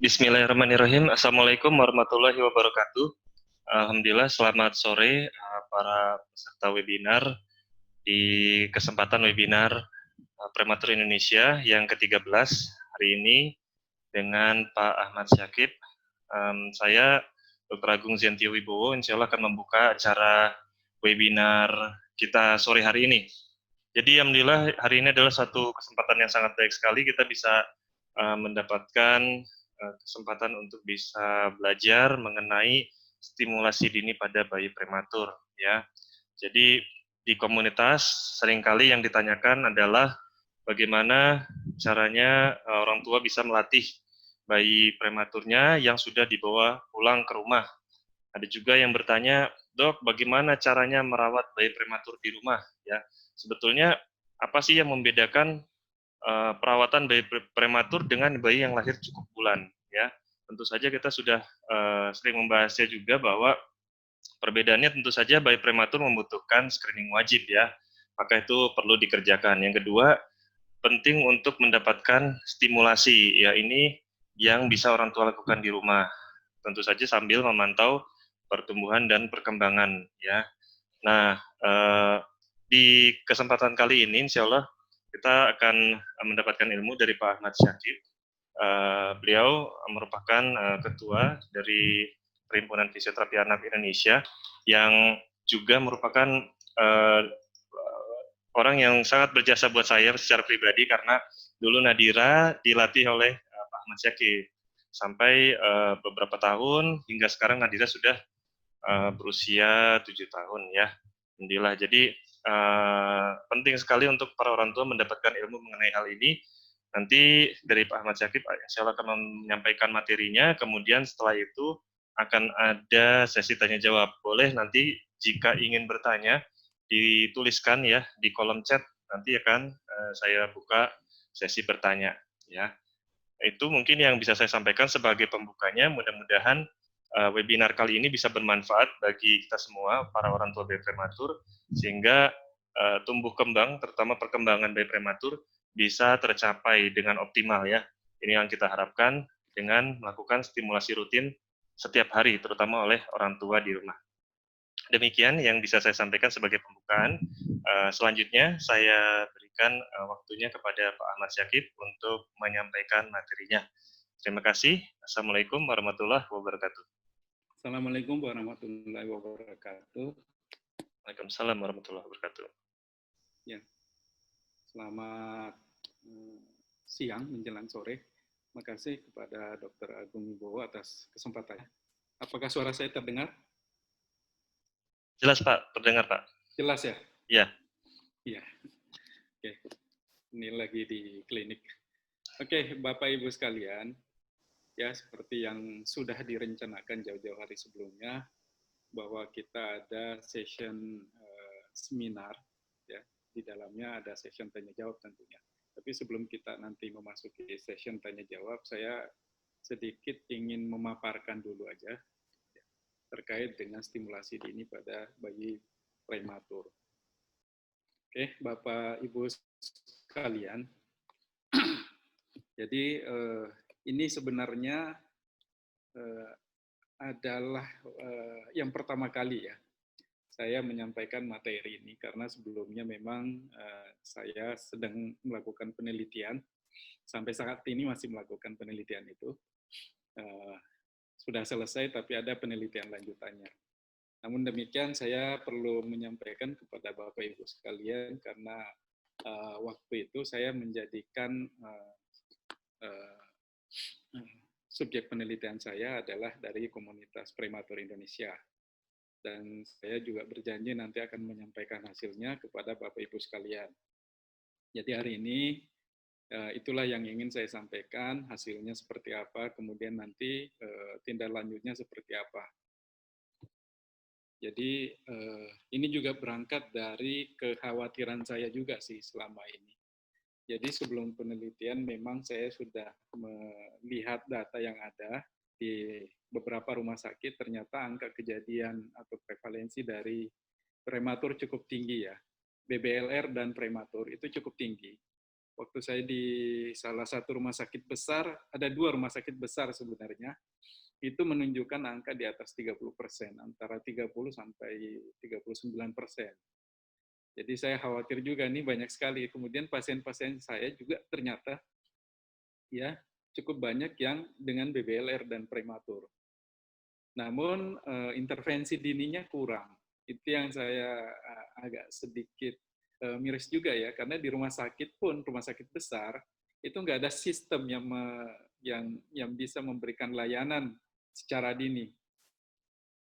Bismillahirrahmanirrahim. Assalamualaikum warahmatullahi wabarakatuh. Alhamdulillah, selamat sore para peserta webinar di kesempatan webinar Prematur Indonesia yang ke-13 hari ini dengan Pak Ahmad Syakib. Saya Dr. Agung Zentio Wibowo, insya Allah akan membuka acara webinar kita sore hari ini. Jadi alhamdulillah hari ini adalah satu kesempatan yang sangat baik sekali kita bisa mendapatkan kesempatan untuk bisa belajar mengenai stimulasi dini pada bayi prematur ya. Jadi di komunitas seringkali yang ditanyakan adalah bagaimana caranya orang tua bisa melatih bayi prematurnya yang sudah dibawa pulang ke rumah. Ada juga yang bertanya, "Dok, bagaimana caranya merawat bayi prematur di rumah?" Ya. Sebetulnya apa sih yang membedakan perawatan bayi prematur dengan bayi yang lahir cukup bulan ya. Tentu saja kita sudah sering membahasnya juga bahwa perbedaannya tentu saja bayi prematur membutuhkan screening wajib ya, maka itu perlu dikerjakan. Yang kedua, penting untuk mendapatkan stimulasi ya, ini yang bisa orang tua lakukan di rumah. Tentu saja sambil memantau pertumbuhan dan perkembangan ya. Nah, di kesempatan kali ini insya Allah kita akan mendapatkan ilmu dari Pak Ahmad Syakib. Beliau merupakan ketua dari Perhimpunan Fisioterapi Anak Indonesia yang juga merupakan orang yang sangat berjasa buat saya secara pribadi karena dulu Nadira dilatih oleh Pak Ahmad Syakib sampai beberapa tahun hingga sekarang Nadira sudah berusia 7 tahun ya. Alhamdulillah. Jadi penting sekali untuk para orang tua mendapatkan ilmu mengenai hal ini. Nanti dari Pak Ahmad Syakib insya Allah akan menyampaikan materinya, kemudian setelah itu akan ada sesi tanya jawab. Boleh nanti jika ingin bertanya dituliskan ya di kolom chat, nanti akan saya buka sesi bertanya ya. Itu mungkin yang bisa saya sampaikan sebagai pembukanya. Mudah-mudahan webinar kali ini bisa bermanfaat bagi kita semua, para orang tua bayi prematur, sehingga tumbuh kembang, terutama perkembangan bayi prematur, bisa tercapai dengan optimal ya. Ini yang kita harapkan dengan melakukan stimulasi rutin setiap hari, terutama oleh orang tua di rumah. Demikian yang bisa saya sampaikan sebagai pembukaan. Selanjutnya saya berikan waktunya kepada Pak Ahmad Syakib untuk menyampaikan materinya. Terima kasih. Assalamualaikum warahmatullahi wabarakatuh. Assalamualaikum warahmatullahi wabarakatuh. Waalaikumsalam warahmatullahi wabarakatuh. Ya, selamat siang menjelang sore. Terima kasih kepada Dr. Agung Wibowo atas kesempatannya. Apakah suara saya terdengar? Jelas Pak, terdengar Pak. Jelas ya? Iya. Iya. Oke, ini lagi di klinik. Oke, Bapak Ibu sekalian, ya seperti yang sudah direncanakan jauh-jauh hari sebelumnya, bahwa kita ada session seminar, ya di dalamnya ada session tanya jawab tentunya. Tapi sebelum kita nanti memasuki session tanya jawab, saya sedikit ingin memaparkan dulu aja ya, terkait dengan stimulasi dini pada bayi prematur. Oke, Bapak Ibu sekalian, jadi ini sebenarnya adalah yang pertama kali ya saya menyampaikan materi ini karena sebelumnya memang saya sedang melakukan penelitian, sampai saat ini masih melakukan penelitian itu. Sudah selesai tapi ada penelitian lanjutannya. Namun demikian saya perlu menyampaikan kepada Bapak Ibu sekalian karena waktu itu saya menjadikan subjek penelitian saya adalah dari komunitas prematur Indonesia. Dan saya juga berjanji nanti akan menyampaikan hasilnya kepada Bapak Ibu sekalian. Jadi hari ini itulah yang ingin saya sampaikan, hasilnya seperti apa, kemudian nanti tindak lanjutnya seperti apa. Jadi ini juga berangkat dari kekhawatiran saya juga sih selama ini. Jadi sebelum penelitian memang saya sudah melihat data yang ada di beberapa rumah sakit, ternyata angka kejadian atau prevalensi dari prematur cukup tinggi ya. BBLR dan prematur itu cukup tinggi. waktu saya di salah satu rumah sakit besar, ada 2 rumah sakit besar sebenarnya, itu menunjukkan angka di atas 30%, antara 30 sampai 39%. Jadi saya khawatir juga nih banyak sekali. Kemudian pasien-pasien saya juga ternyata ya cukup banyak yang dengan BBLR dan prematur. Namun intervensi dininya kurang. Itu yang saya agak sedikit miris juga ya, karena di rumah sakit pun, rumah sakit besar, itu nggak ada sistem yang bisa memberikan layanan secara dini.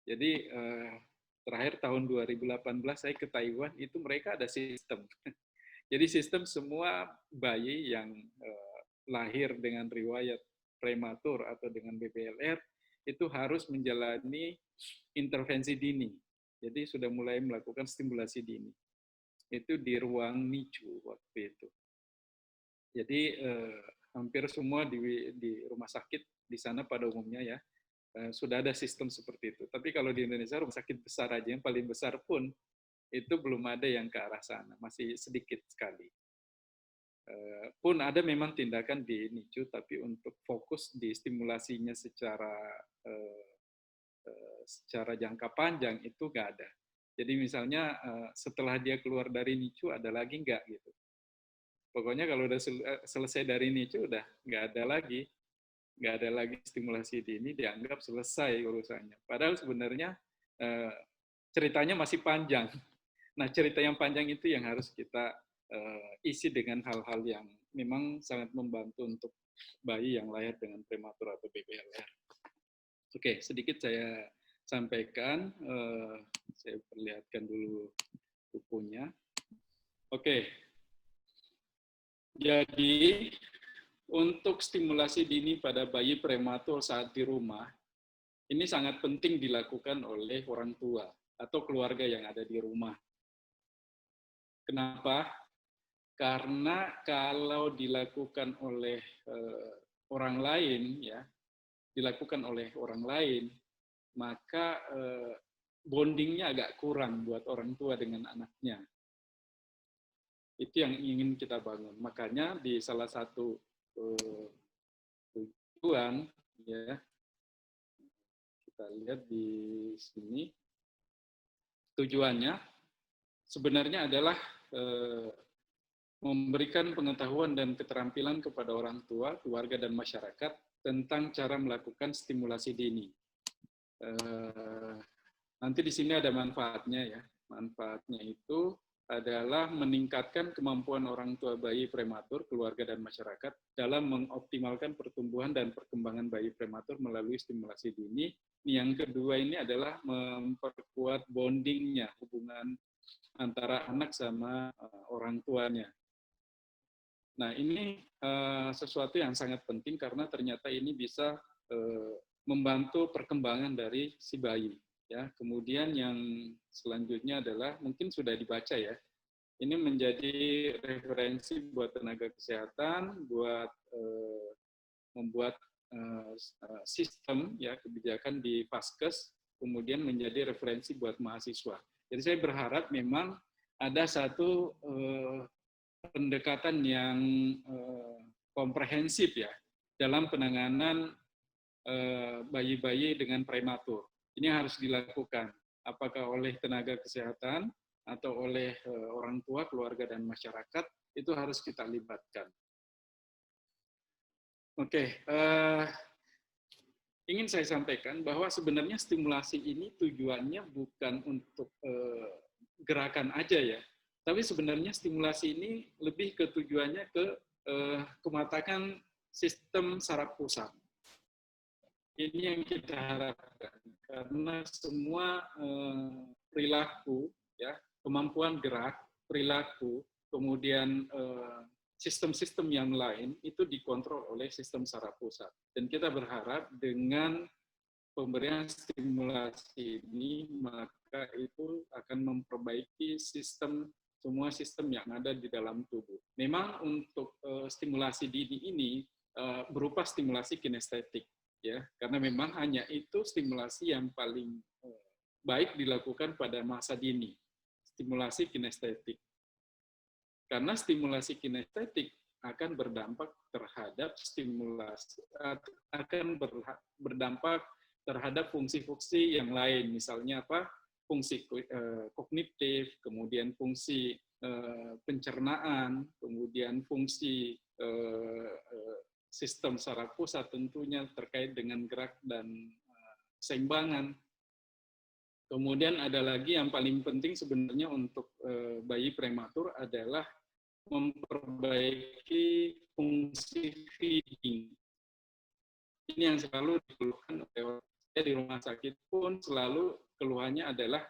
Jadi terakhir tahun 2018 saya ke Taiwan, itu mereka ada sistem. Jadi sistem semua bayi yang lahir dengan riwayat prematur atau dengan BBLR itu harus menjalani intervensi dini. Jadi sudah mulai melakukan stimulasi dini. Itu di ruang NICU waktu itu. Jadi hampir semua di rumah sakit di sana pada umumnya ya sudah ada sistem seperti itu. Tapi kalau di Indonesia rumah sakit besar aja yang paling besar pun itu belum ada yang ke arah sana, masih sedikit sekali. Pun ada memang tindakan di NICU, tapi untuk fokus di stimulasinya secara jangka panjang itu nggak ada. Jadi misalnya setelah dia keluar dari NICU ada lagi nggak gitu. Pokoknya kalau udah selesai dari NICU udah nggak ada lagi stimulasi dini, dianggap selesai urusannya. Padahal sebenarnya ceritanya masih panjang. Nah, cerita yang panjang itu yang harus kita isi dengan hal-hal yang memang sangat membantu untuk bayi yang lahir dengan prematur atau BBLR. Oke, sedikit saya sampaikan. Saya perlihatkan dulu bukunya. Oke, jadi untuk stimulasi dini pada bayi prematur saat di rumah, ini sangat penting dilakukan oleh orang tua atau keluarga yang ada di rumah. Kenapa? Karena kalau dilakukan oleh orang lain, ya, dilakukan oleh orang lain, maka bondingnya agak kurang buat orang tua dengan anaknya. Itu yang ingin kita bangun. Makanya di salah satu tujuan, ya, kita lihat di sini, tujuannya sebenarnya adalah memberikan pengetahuan dan keterampilan kepada orang tua, keluarga, dan masyarakat tentang cara melakukan stimulasi dini. Nanti di sini ada manfaatnya ya. Manfaatnya itu adalah meningkatkan kemampuan orang tua bayi prematur, keluarga, dan masyarakat dalam mengoptimalkan pertumbuhan dan perkembangan bayi prematur melalui stimulasi dini. Yang kedua ini adalah memperkuat bondingnya, hubungan antara anak sama orang tuanya. Nah, ini sesuatu yang sangat penting karena ternyata ini bisa membantu perkembangan dari si bayi. Ya, kemudian yang selanjutnya adalah mungkin sudah dibaca ya. Ini menjadi referensi buat tenaga kesehatan, buat membuat sistem ya kebijakan di Vaskes, kemudian menjadi referensi buat mahasiswa. Jadi saya berharap memang ada satu pendekatan yang komprehensif ya dalam penanganan bayi-bayi dengan prematur. Ini harus dilakukan, apakah oleh tenaga kesehatan atau oleh orang tua, keluarga, dan masyarakat, itu harus kita libatkan. Oke, ingin saya sampaikan bahwa sebenarnya stimulasi ini tujuannya bukan untuk gerakan aja ya, tapi sebenarnya stimulasi ini lebih ke tujuannya ke kematangan sistem saraf pusat. Ini yang kita harapkan, karena semua perilaku, ya, kemampuan gerak, perilaku, kemudian sistem-sistem yang lain itu dikontrol oleh sistem saraf pusat. Dan kita berharap dengan pemberian stimulasi ini, maka itu akan memperbaiki semua sistem yang ada di dalam tubuh. Memang untuk stimulasi dini ini berupa stimulasi kinestetik. Ya, karena memang hanya itu stimulasi yang paling baik dilakukan pada masa dini, stimulasi kinestetik. Karena stimulasi kinestetik akan berdampak terhadap stimulasi, akan berdampak terhadap fungsi-fungsi yang lain, misalnya apa? Fungsi kognitif, kemudian fungsi pencernaan, kemudian fungsi sistem saraf pusat tentunya terkait dengan gerak dan keseimbangan. Kemudian ada lagi yang paling penting sebenarnya untuk bayi prematur adalah memperbaiki fungsi feeding. Ini yang selalu dikeluhkan oleh saya di rumah sakit pun selalu keluhannya adalah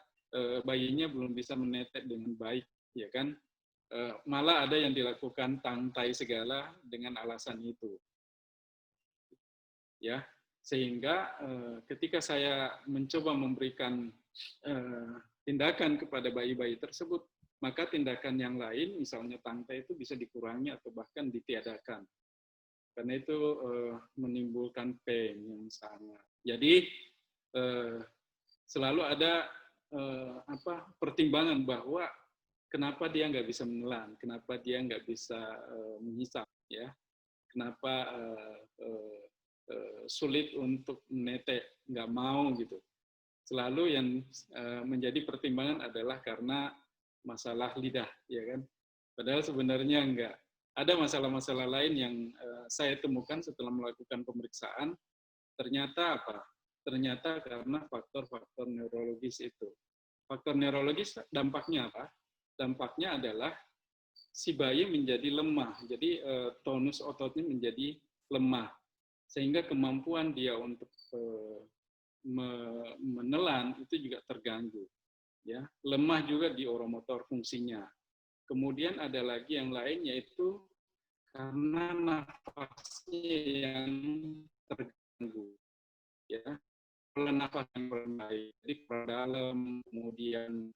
bayinya belum bisa menetes dengan baik, ya kan? Malah ada yang dilakukan tangtai segala dengan alasan itu, ya. Sehingga ketika saya mencoba memberikan tindakan kepada bayi-bayi tersebut, maka tindakan yang lain, misalnya tangtai itu bisa dikurangi atau bahkan ditiadakan. Karena itu menimbulkan pain yang sangat. Jadi selalu ada pertimbangan bahwa kenapa dia nggak bisa menelan, kenapa dia nggak bisa menghisap, ya, kenapa sulit untuk menetes, nggak mau gitu. Selalu yang menjadi pertimbangan adalah karena masalah lidah, ya kan. Padahal sebenarnya enggak. Ada masalah-masalah lain yang saya temukan setelah melakukan pemeriksaan. Ternyata apa? Ternyata karena faktor-faktor neurologis itu. Faktor neurologis dampaknya apa? Dampaknya adalah si bayi menjadi lemah. Jadi tonus ototnya menjadi lemah. Sehingga kemampuan dia untuk menelan itu juga terganggu. Ya, lemah juga di oromotor fungsinya. Kemudian ada lagi yang lain yaitu karena nafasnya yang terganggu, ya, pola nafas yang kurang baik, jadi kurang dalam, kemudian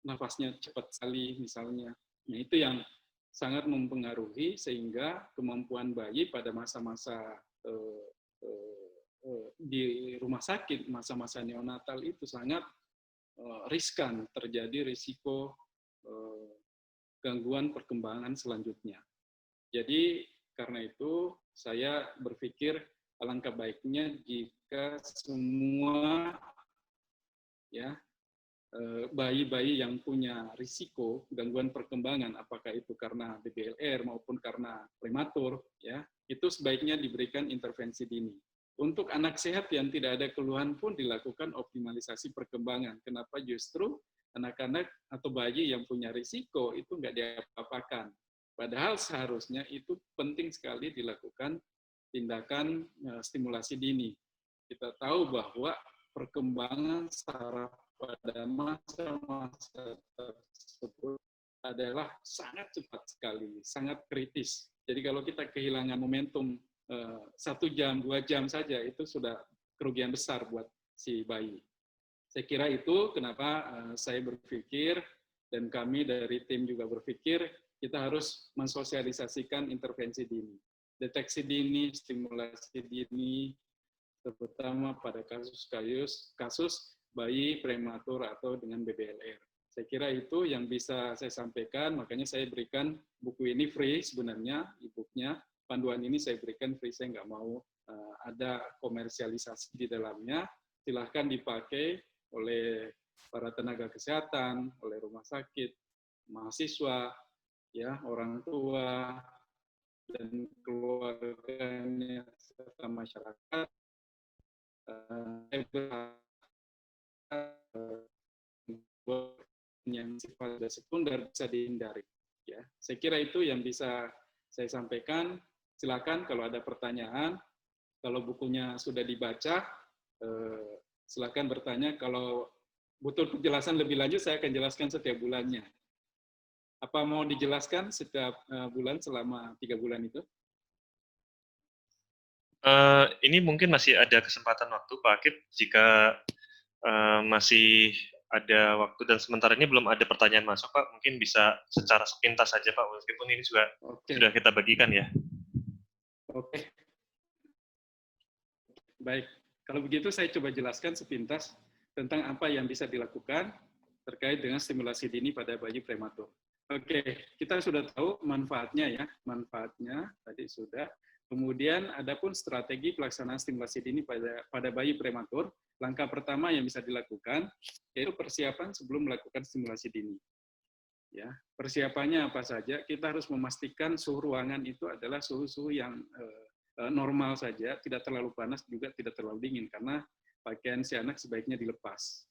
nafasnya cepat sekali misalnya. Nah, itu yang sangat mempengaruhi sehingga kemampuan bayi pada masa-masa di rumah sakit, masa-masa neonatal itu sangat riskan, terjadi risiko gangguan perkembangan selanjutnya. Jadi karena itu saya berpikir alangkah baiknya jika semua ya bayi-bayi yang punya risiko gangguan perkembangan, apakah itu karena BBLR maupun karena prematur, ya, itu sebaiknya diberikan intervensi dini. Untuk anak sehat yang tidak ada keluhan pun dilakukan optimalisasi perkembangan. Kenapa justru anak-anak atau bayi yang punya risiko itu nggak diapa-apakan? Padahal seharusnya itu penting sekali dilakukan tindakan stimulasi dini. Kita tahu bahwa perkembangan saraf pada masa-masa tersebut adalah sangat cepat sekali, sangat kritis. Jadi kalau kita kehilangan momentum 1 jam, 2 jam saja, itu sudah kerugian besar buat si bayi. Saya kira itu kenapa saya berpikir, dan kami dari tim juga berpikir, kita harus mensosialisasikan intervensi dini. Deteksi dini, stimulasi dini, terutama pada kasus bayi prematur atau dengan BBLR. Saya kira itu yang bisa saya sampaikan, makanya saya berikan buku ini free sebenarnya, e-booknya, panduan ini saya berikan free, saya nggak mau ada komersialisasi di dalamnya, silahkan dipakai oleh para tenaga kesehatan, oleh rumah sakit, mahasiswa, ya, orang tua, dan keluarganya, serta masyarakat. Yang sifatnya sekunder bisa dihindari. Ya, saya kira itu yang bisa saya sampaikan. Silakan kalau ada pertanyaan. Kalau bukunya sudah dibaca, silakan bertanya. Kalau butuh penjelasan lebih lanjut, saya akan jelaskan setiap bulannya. Apa mau dijelaskan setiap bulan selama 3 bulan itu? Ini mungkin masih ada kesempatan waktu, Pak Akib, jika masih ada waktu dan sementara ini belum ada pertanyaan masuk, Pak, mungkin bisa secara sepintas saja, Pak, meskipun ini juga sudah kita bagikan ya. Oke. Baik, kalau begitu saya coba jelaskan sepintas tentang apa yang bisa dilakukan terkait dengan stimulasi dini pada bayi prematur. Oke, kita sudah tahu manfaatnya ya, manfaatnya tadi sudah. Kemudian adapun strategi pelaksanaan stimulasi dini pada bayi prematur, langkah pertama yang bisa dilakukan yaitu persiapan sebelum melakukan stimulasi dini. Ya, persiapannya apa saja? Kita harus memastikan suhu ruangan itu adalah suhu-suhu yang normal saja, tidak terlalu panas juga tidak terlalu dingin karena pakaian si anak sebaiknya dilepas.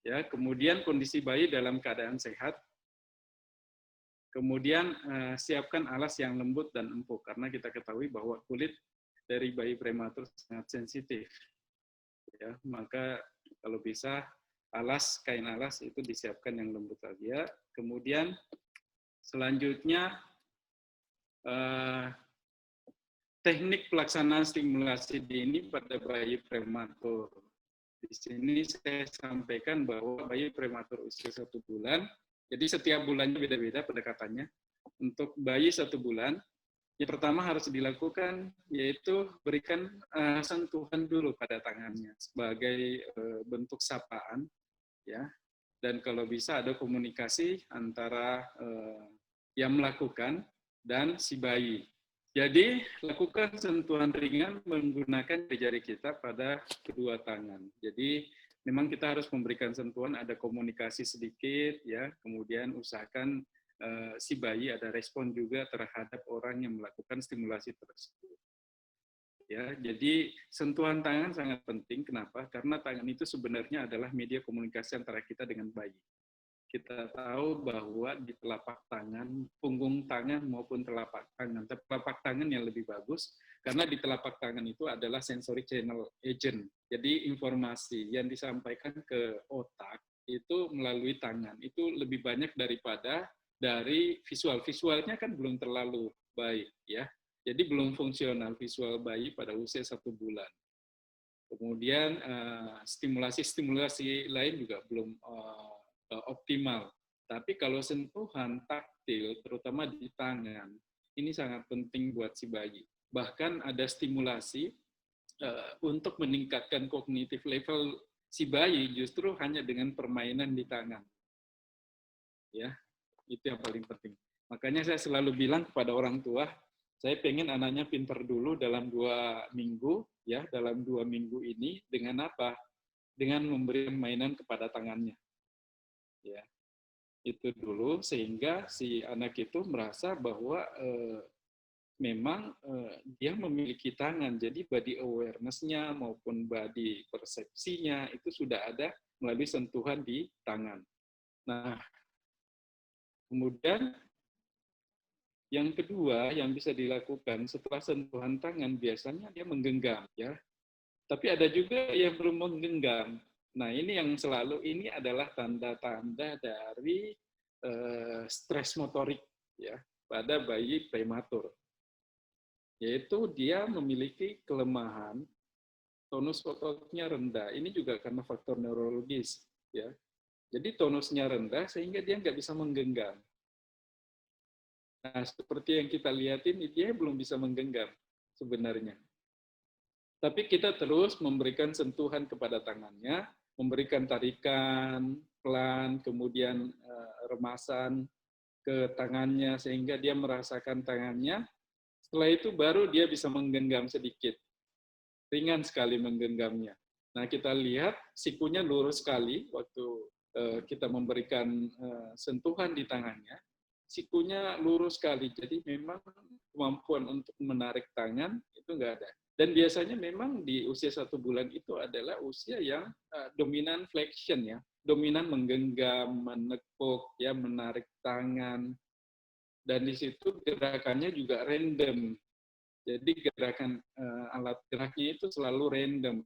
Ya, kemudian kondisi bayi dalam keadaan sehat. Kemudian siapkan alas yang lembut dan empuk karena kita ketahui bahwa kulit dari bayi prematur sangat sensitif. Ya, maka kalau bisa kain alas itu disiapkan yang lembut saja. Kemudian selanjutnya teknik pelaksanaan stimulasi dini pada bayi prematur. Di sini saya sampaikan bahwa bayi prematur usia 1 bulan, jadi setiap bulannya beda-beda pendekatannya. Untuk bayi 1 bulan, yang pertama harus dilakukan yaitu berikan sentuhan dulu pada tangannya sebagai bentuk sapaan, ya. Dan kalau bisa ada komunikasi antara yang melakukan dan si bayi. Jadi, lakukan sentuhan ringan menggunakan jari kita pada kedua tangan. Jadi, memang kita harus memberikan sentuhan, ada komunikasi sedikit, ya. Kemudian usahakan si bayi ada respon juga terhadap orang yang melakukan stimulasi tersebut. Ya, jadi sentuhan tangan sangat penting. Kenapa? Karena tangan itu sebenarnya adalah media komunikasi antara kita dengan bayi. Kita tahu bahwa di telapak tangan, punggung tangan maupun telapak tangan yang lebih bagus, karena di telapak tangan itu adalah sensory channel agent. Jadi informasi yang disampaikan ke otak itu melalui tangan, itu lebih banyak daripada dari visual. Visualnya kan belum terlalu baik, ya. Jadi belum fungsional visual bayi pada usia 1 bulan. Kemudian stimulasi-stimulasi lain juga belum optimal. Tapi kalau sentuhan taktil, terutama di tangan, ini sangat penting buat si bayi. Bahkan ada stimulasi untuk meningkatkan kognitif level si bayi justru hanya dengan permainan di tangan. Ya, itu yang paling penting. Makanya saya selalu bilang kepada orang tua, saya pengen anaknya pintar dulu dalam 2 minggu, ya, dalam 2 minggu ini dengan apa? Dengan memberi mainan kepada tangannya. Ya, itu dulu sehingga si anak itu merasa bahwa memang dia memiliki tangan, jadi body awareness-nya maupun body persepsinya itu sudah ada melalui sentuhan di tangan. Nah, kemudian yang kedua yang bisa dilakukan setelah sentuhan tangan biasanya dia menggenggam, ya. Tapi ada juga yang belum menggenggam. Nah, ini yang selalu ini adalah tanda-tanda dari stres motorik, ya, pada bayi prematur. Yaitu dia memiliki kelemahan tonus ototnya rendah. Ini juga karena faktor neurologis, ya. Jadi tonusnya rendah sehingga dia nggak bisa menggenggam. Nah, seperti yang kita lihat ini, dia belum bisa menggenggam sebenarnya. Tapi kita terus memberikan sentuhan kepada tangannya, memberikan tarikan pelan, kemudian remasan ke tangannya sehingga dia merasakan tangannya. Setelah itu baru dia bisa menggenggam sedikit. Ringan sekali menggenggamnya. Nah, kita lihat sikunya lurus sekali waktu kita memberikan sentuhan di tangannya. Sikunya lurus sekali. Jadi memang kemampuan untuk menarik tangan itu nggak ada. Dan biasanya memang di usia 1 bulan itu adalah usia yang dominan flexion, ya, dominan menggenggam, menekuk, ya, menarik tangan, dan di situ gerakannya juga random. Jadi gerakan alat geraknya itu selalu random.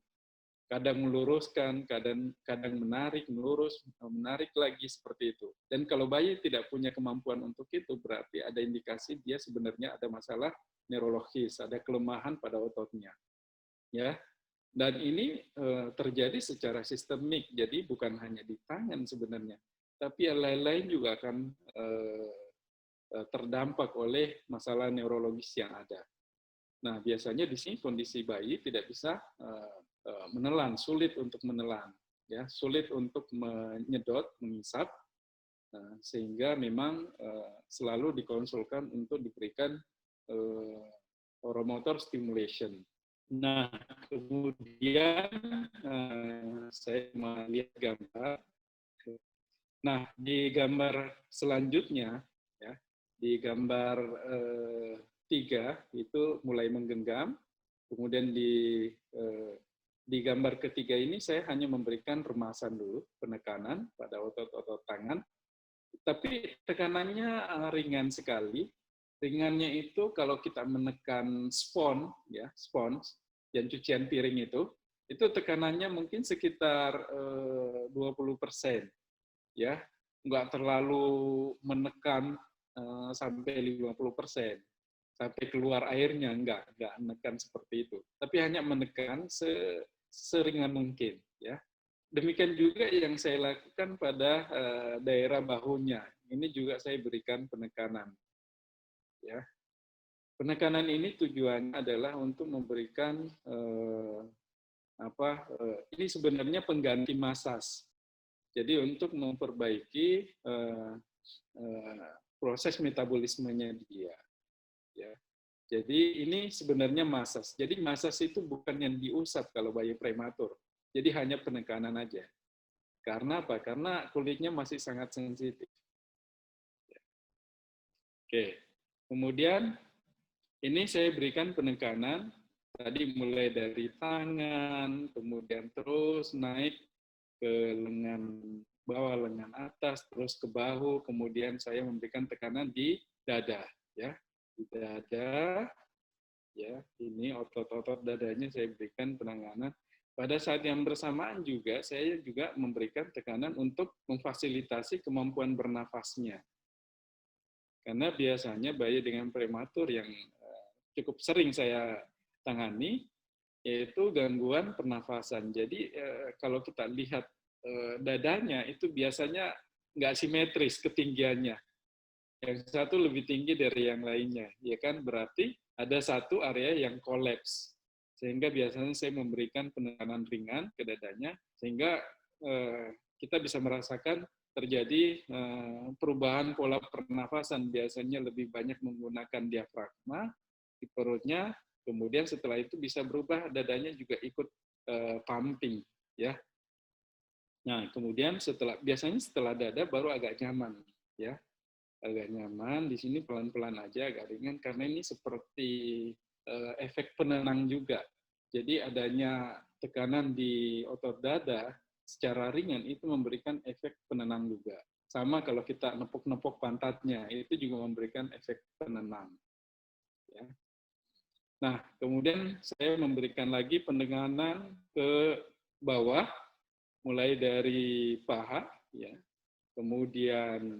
Kadang meluruskan, kadang menarik, melurus, menarik lagi seperti itu. Dan kalau bayi tidak punya kemampuan untuk itu, berarti ada indikasi dia sebenarnya ada masalah neurologis, ada kelemahan pada ototnya. Ya, dan ini terjadi secara sistemik, jadi bukan hanya di tangan sebenarnya, tapi yang lain-lain juga akan terdampak oleh masalah neurologis yang ada. Nah, biasanya di sini kondisi bayi tidak bisa menelan, sulit untuk menelan, ya, sulit untuk menyedot, mengisap, Sehingga memang selalu dikonsulkan untuk diberikan oromotor stimulation. Nah, kemudian saya melihat gambar. Nah, di gambar selanjutnya, ya, di gambar 3 itu mulai menggenggam. Kemudian di gambar ketiga ini saya hanya memberikan remasan dulu, penekanan pada otot-otot tangan. Tapi tekanannya ringan sekali. Ringannya itu kalau kita menekan spons yang cucian piring itu tekanannya mungkin sekitar 20%, ya, nggak terlalu menekan sampai 50%, sampai keluar airnya, nggak menekan seperti itu. Tapi hanya menekan seringan mungkin, ya. Demikian juga yang saya lakukan pada daerah bahunya. Ini juga saya berikan penekanan. Ya, penekanan ini tujuannya adalah untuk memberikan ini sebenarnya pengganti masas. Jadi untuk memperbaiki proses metabolismenya dia. Ya. Jadi ini sebenarnya masas. Jadi masas itu bukan yang diusap kalau bayi prematur. Jadi hanya penekanan aja. Karena apa? Karena kulitnya masih sangat sensitif. Oke. Kemudian ini saya berikan penekanan tadi mulai dari tangan, kemudian terus naik ke lengan bawah, lengan atas, terus ke bahu, kemudian saya memberikan tekanan di dada, ya. Di dada, ya. Ini otot-otot dadanya saya berikan penanganan. Pada saat yang bersamaan juga saya juga memberikan tekanan untuk memfasilitasi kemampuan bernafasnya. Karena biasanya bayi dengan prematur yang cukup sering saya tangani, yaitu gangguan pernafasan. Jadi kalau kita lihat dadanya itu biasanya nggak simetris ketinggiannya. Yang satu lebih tinggi dari yang lainnya, ya kan? Berarti ada satu area yang kolaps. Sehingga biasanya saya memberikan penekanan ringan ke dadanya, sehingga kita bisa merasakan terjadi perubahan pola pernafasan. Biasanya lebih banyak menggunakan diafragma di perutnya, kemudian setelah itu bisa berubah dadanya juga ikut pumping, ya. Nah, kemudian biasanya setelah dada baru agak nyaman, ya. Agak nyaman, di sini pelan-pelan aja, agak ringan, karena ini seperti efek penenang juga. Jadi adanya tekanan di otot dada secara ringan itu memberikan efek penenang juga. Sama kalau kita nepuk-nepuk pantatnya, itu juga memberikan efek penenang. Ya. Nah, kemudian saya memberikan lagi penekanan ke bawah, mulai dari paha, ya, kemudian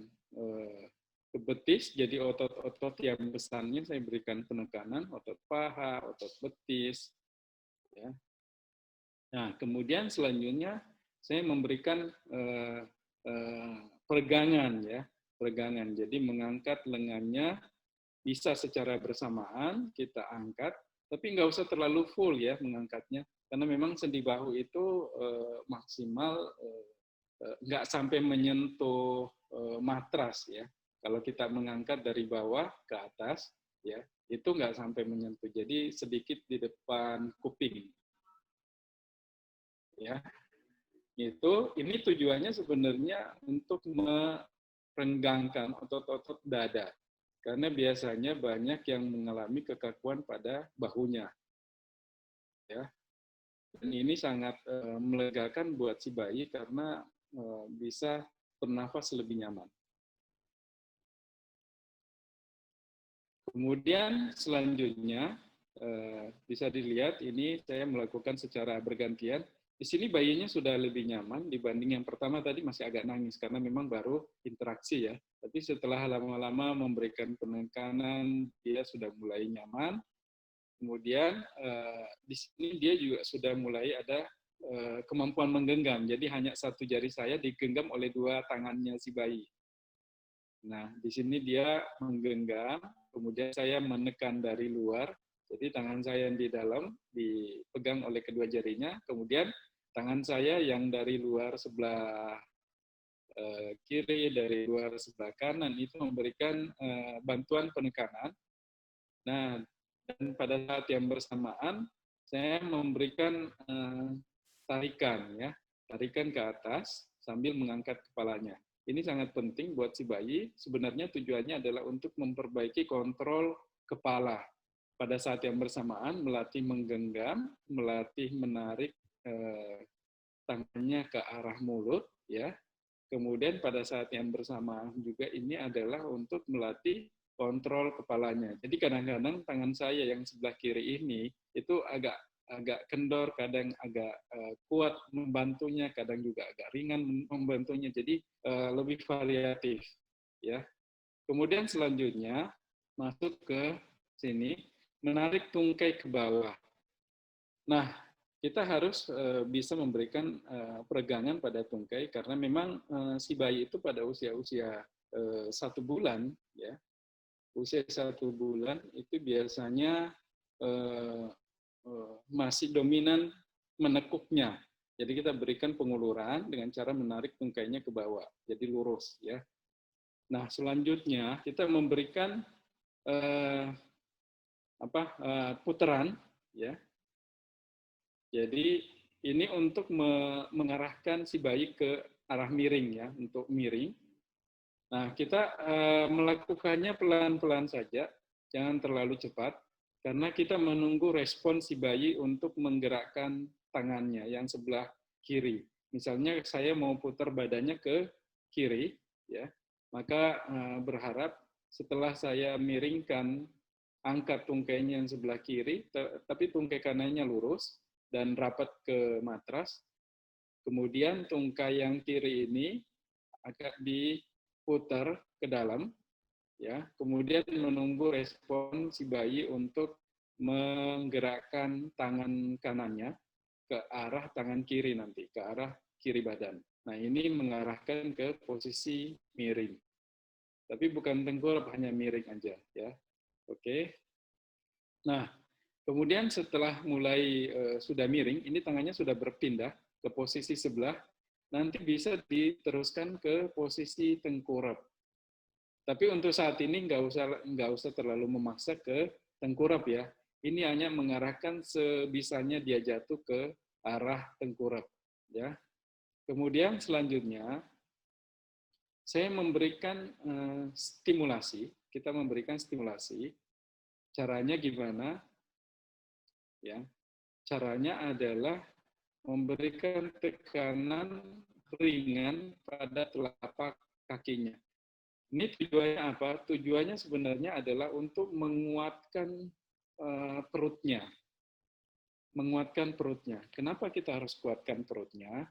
ke betis, jadi otot-otot yang besarnya saya berikan penekanan, otot paha, otot betis. Ya. Nah, kemudian selanjutnya saya memberikan peregangan, ya, peregangan. Jadi mengangkat lengannya bisa secara bersamaan kita angkat, tapi nggak usah terlalu full ya mengangkatnya, karena memang sendi bahu itu maksimal nggak sampai menyentuh matras, ya. Kalau kita mengangkat dari bawah ke atas, ya, itu nggak sampai menyentuh. Jadi sedikit di depan kuping, ya. Ini tujuannya sebenarnya untuk merenggangkan otot-otot dada, karena biasanya banyak yang mengalami kekakuan pada bahunya, ya. Dan ini sangat melegakan buat si bayi karena bisa bernafas lebih nyaman. Kemudian selanjutnya bisa dilihat ini saya melakukan secara bergantian. Di sini bayinya sudah lebih nyaman dibanding yang pertama tadi masih agak nangis karena memang baru interaksi, ya. Tapi setelah lama-lama memberikan penekanan dia sudah mulai nyaman. Kemudian di sini dia juga sudah mulai ada kemampuan menggenggam. Jadi hanya satu jari saya digenggam oleh dua tangannya si bayi. Nah, di sini dia menggenggam, kemudian saya menekan dari luar, jadi tangan saya yang di dalam dipegang oleh kedua jarinya, kemudian tangan saya yang dari luar sebelah kiri, dari luar sebelah kanan, itu memberikan bantuan penekanan. Nah, dan pada saat yang bersamaan saya memberikan tarikan, ya, tarikan ke atas sambil mengangkat kepalanya. Ini sangat penting buat si bayi. Sebenarnya tujuannya adalah untuk memperbaiki kontrol kepala. Pada saat yang bersamaan melatih menggenggam, melatih menarik tangannya ke arah mulut, ya. Kemudian pada saat yang bersamaan juga ini adalah untuk melatih kontrol kepalanya. Jadi kadang-kadang tangan saya yang sebelah kiri ini itu agak kendor, kadang agak kuat membantunya, kadang juga agak ringan membantunya. Jadi lebih variatif, ya. Kemudian selanjutnya masuk ke sini, menarik tungkai ke bawah. Nah, kita harus bisa memberikan peregangan pada tungkai karena memang si bayi itu pada usia-usia 1 bulan, ya, usia 1 bulan itu biasanya masih dominan menekuknya. Jadi kita berikan penguluran dengan cara menarik tungkainya ke bawah, jadi lurus, ya. Nah, selanjutnya kita memberikan putaran, ya. Jadi ini untuk mengarahkan si bayi ke arah miring, ya, untuk miring. Nah, kita melakukannya pelan-pelan saja, jangan terlalu cepat, karena kita menunggu respon si bayi untuk menggerakkan tangannya yang sebelah kiri. Misalnya saya mau putar badannya ke kiri, ya, maka berharap setelah saya miringkan, angkat tungkainya yang sebelah kiri, tapi tungkai kanannya lurus dan rapat ke matras. Kemudian tungkai yang kiri ini agak diputar ke dalam, ya. Kemudian menunggu respon si bayi untuk menggerakkan tangan kanannya ke arah tangan kiri nanti, ke arah kiri badan. Nah, ini mengarahkan ke posisi miring. Tapi bukan tengkurap, hanya miring aja, ya. Oke. Nah, kemudian setelah mulai sudah miring, ini tangannya sudah berpindah ke posisi sebelah, nanti bisa diteruskan ke posisi tengkurap. Tapi untuk saat ini nggak usah terlalu memaksa ke tengkurap, ya. Ini hanya mengarahkan sebisanya dia jatuh ke arah tengkurap, ya. Kemudian selanjutnya saya memberikan stimulasi. Kita memberikan stimulasi. Caranya gimana? Ya, caranya adalah memberikan tekanan ringan pada telapak kakinya. Ini tujuannya apa? Tujuannya sebenarnya adalah untuk menguatkan perutnya. Menguatkan perutnya. Kenapa kita harus kuatkan perutnya?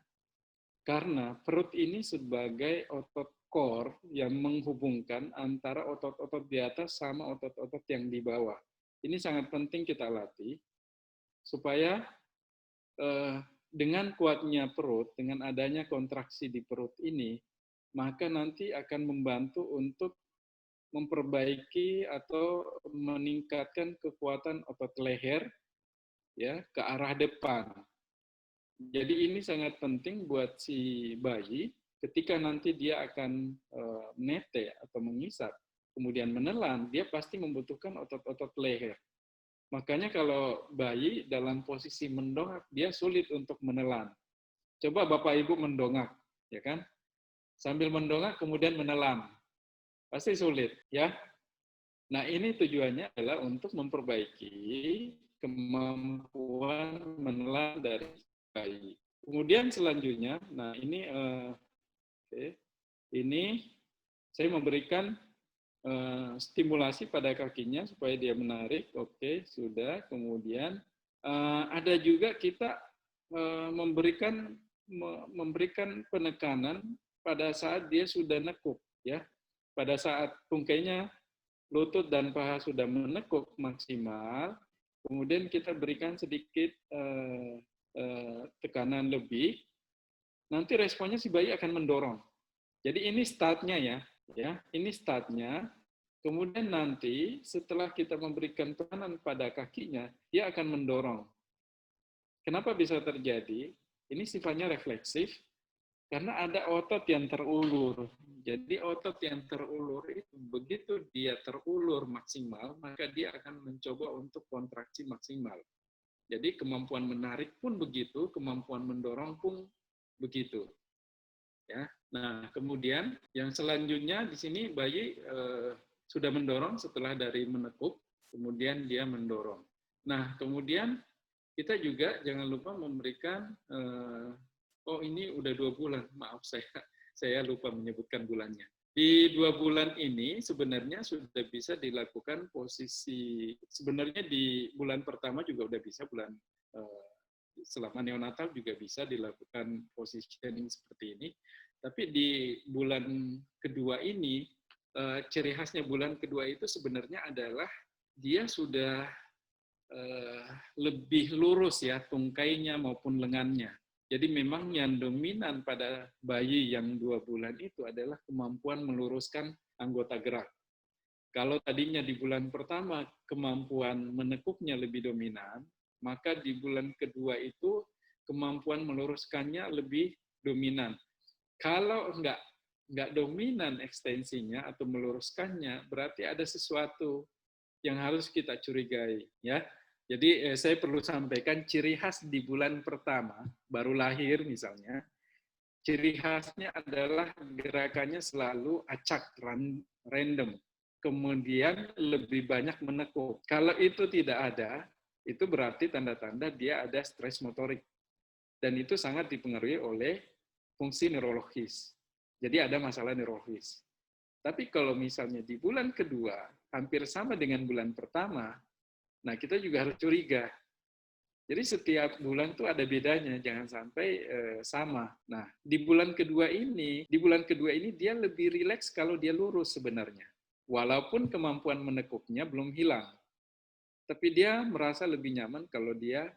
Karena perut ini sebagai otot core yang menghubungkan antara otot-otot di atas sama otot-otot yang di bawah. Ini sangat penting kita latih supaya dengan kuatnya perut, dengan adanya kontraksi di perut ini, maka nanti akan membantu untuk memperbaiki atau meningkatkan kekuatan otot leher, ya, ke arah depan. Jadi ini sangat penting buat si bayi ketika nanti dia akan menete atau mengisap, kemudian menelan, dia pasti membutuhkan otot-otot leher. Makanya kalau bayi dalam posisi mendongak, dia sulit untuk menelan. Coba Bapak Ibu mendongak, ya kan? Sambil mendongak kemudian menelan. Pasti sulit, ya. Nah, ini tujuannya adalah untuk memperbaiki kemampuan menelan dari bayi. Kemudian selanjutnya, nah ini ini saya memberikan stimulasi pada kakinya supaya dia menarik. Oke, sudah. Kemudian ada juga kita memberikan penekanan pada saat dia sudah nekuk, ya. Pada saat tungkainya, lutut dan paha sudah menekuk maksimal, kemudian kita berikan sedikit tekanan lebih. Nanti responnya si bayi akan mendorong. Jadi ini startnya, ya. Ini startnya. Kemudian nanti setelah kita memberikan tekanan pada kakinya, dia akan mendorong. Kenapa bisa terjadi? Ini sifatnya refleksif. Karena ada otot yang terulur. Jadi otot yang terulur itu begitu dia terulur maksimal, maka dia akan mencoba untuk kontraksi maksimal. Jadi kemampuan menarik pun begitu, kemampuan mendorong pun begitu. Ya. Nah, kemudian yang selanjutnya di sini bayi sudah mendorong setelah dari menekuk, kemudian dia mendorong. Nah, kemudian kita juga jangan lupa memberikan oh ini udah 2 bulan, maaf saya lupa menyebutkan bulannya. Di 2 bulan ini sebenarnya sudah bisa dilakukan posisi, sebenarnya di bulan pertama juga udah bisa, bulan selama neonatal juga bisa dilakukan positioning seperti ini. Tapi di bulan kedua ini, ciri khasnya bulan kedua itu sebenarnya adalah dia sudah lebih lurus ya tungkainya maupun lengannya. Jadi memang yang dominan pada bayi yang 2 bulan itu adalah kemampuan meluruskan anggota gerak. Kalau tadinya di bulan pertama kemampuan menekuknya lebih dominan, maka di bulan kedua itu kemampuan meluruskannya lebih dominan. Kalau nggak dominan ekstensinya atau meluruskannya, berarti ada sesuatu yang harus kita curigai, ya. Jadi saya perlu sampaikan ciri khas di bulan pertama, baru lahir misalnya, ciri khasnya adalah gerakannya selalu acak, random. Kemudian lebih banyak menekuk. Kalau itu tidak ada, itu berarti tanda-tanda dia ada stres motorik. Dan itu sangat dipengaruhi oleh fungsi neurologis. Jadi ada masalah neurologis. Tapi kalau misalnya di bulan kedua, hampir sama dengan bulan pertama, nah kita juga harus curiga. Jadi setiap bulan tuh ada bedanya, jangan sampai sama. Nah, di bulan kedua ini dia lebih rileks kalau dia lurus sebenarnya. Walaupun kemampuan menekuknya belum hilang. Tapi dia merasa lebih nyaman kalau dia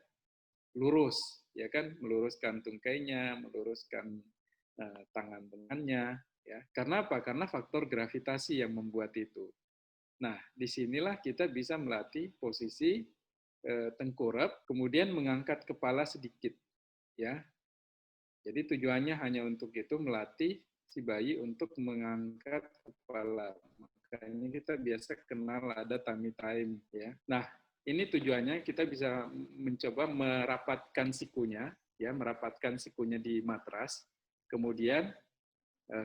lurus, ya kan, meluruskan tungkainya, meluruskan tangan lengannya, ya. Karena apa? Karena faktor gravitasi yang membuat itu. Nah, disinilah kita bisa melatih posisi tengkurap, kemudian mengangkat kepala sedikit, ya. Jadi tujuannya hanya untuk itu, melatih si bayi untuk mengangkat kepala. Makanya kita biasa kenal ada tummy time, ya. Nah, ini tujuannya kita bisa mencoba merapatkan sikunya, ya, merapatkan sikunya di matras. Kemudian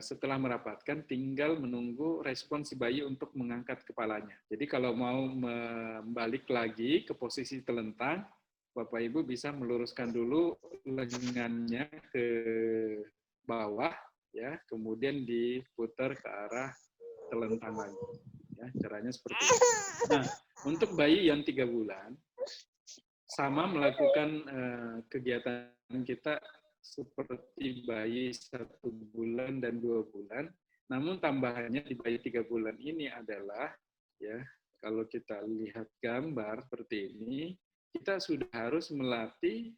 setelah merapatkan tinggal menunggu respon si bayi untuk mengangkat kepalanya. Jadi kalau mau membalik lagi ke posisi telentang, Bapak Ibu bisa meluruskan dulu lengannya ke bawah, ya, kemudian diputar ke arah telentang lagi. Ya, caranya seperti itu. Nah, untuk bayi yang 3 bulan, sama melakukan kegiatan kita seperti bayi 1 bulan dan 2 bulan. Namun tambahannya di bayi 3 bulan ini adalah, ya, kalau kita lihat gambar seperti ini, kita sudah harus melatih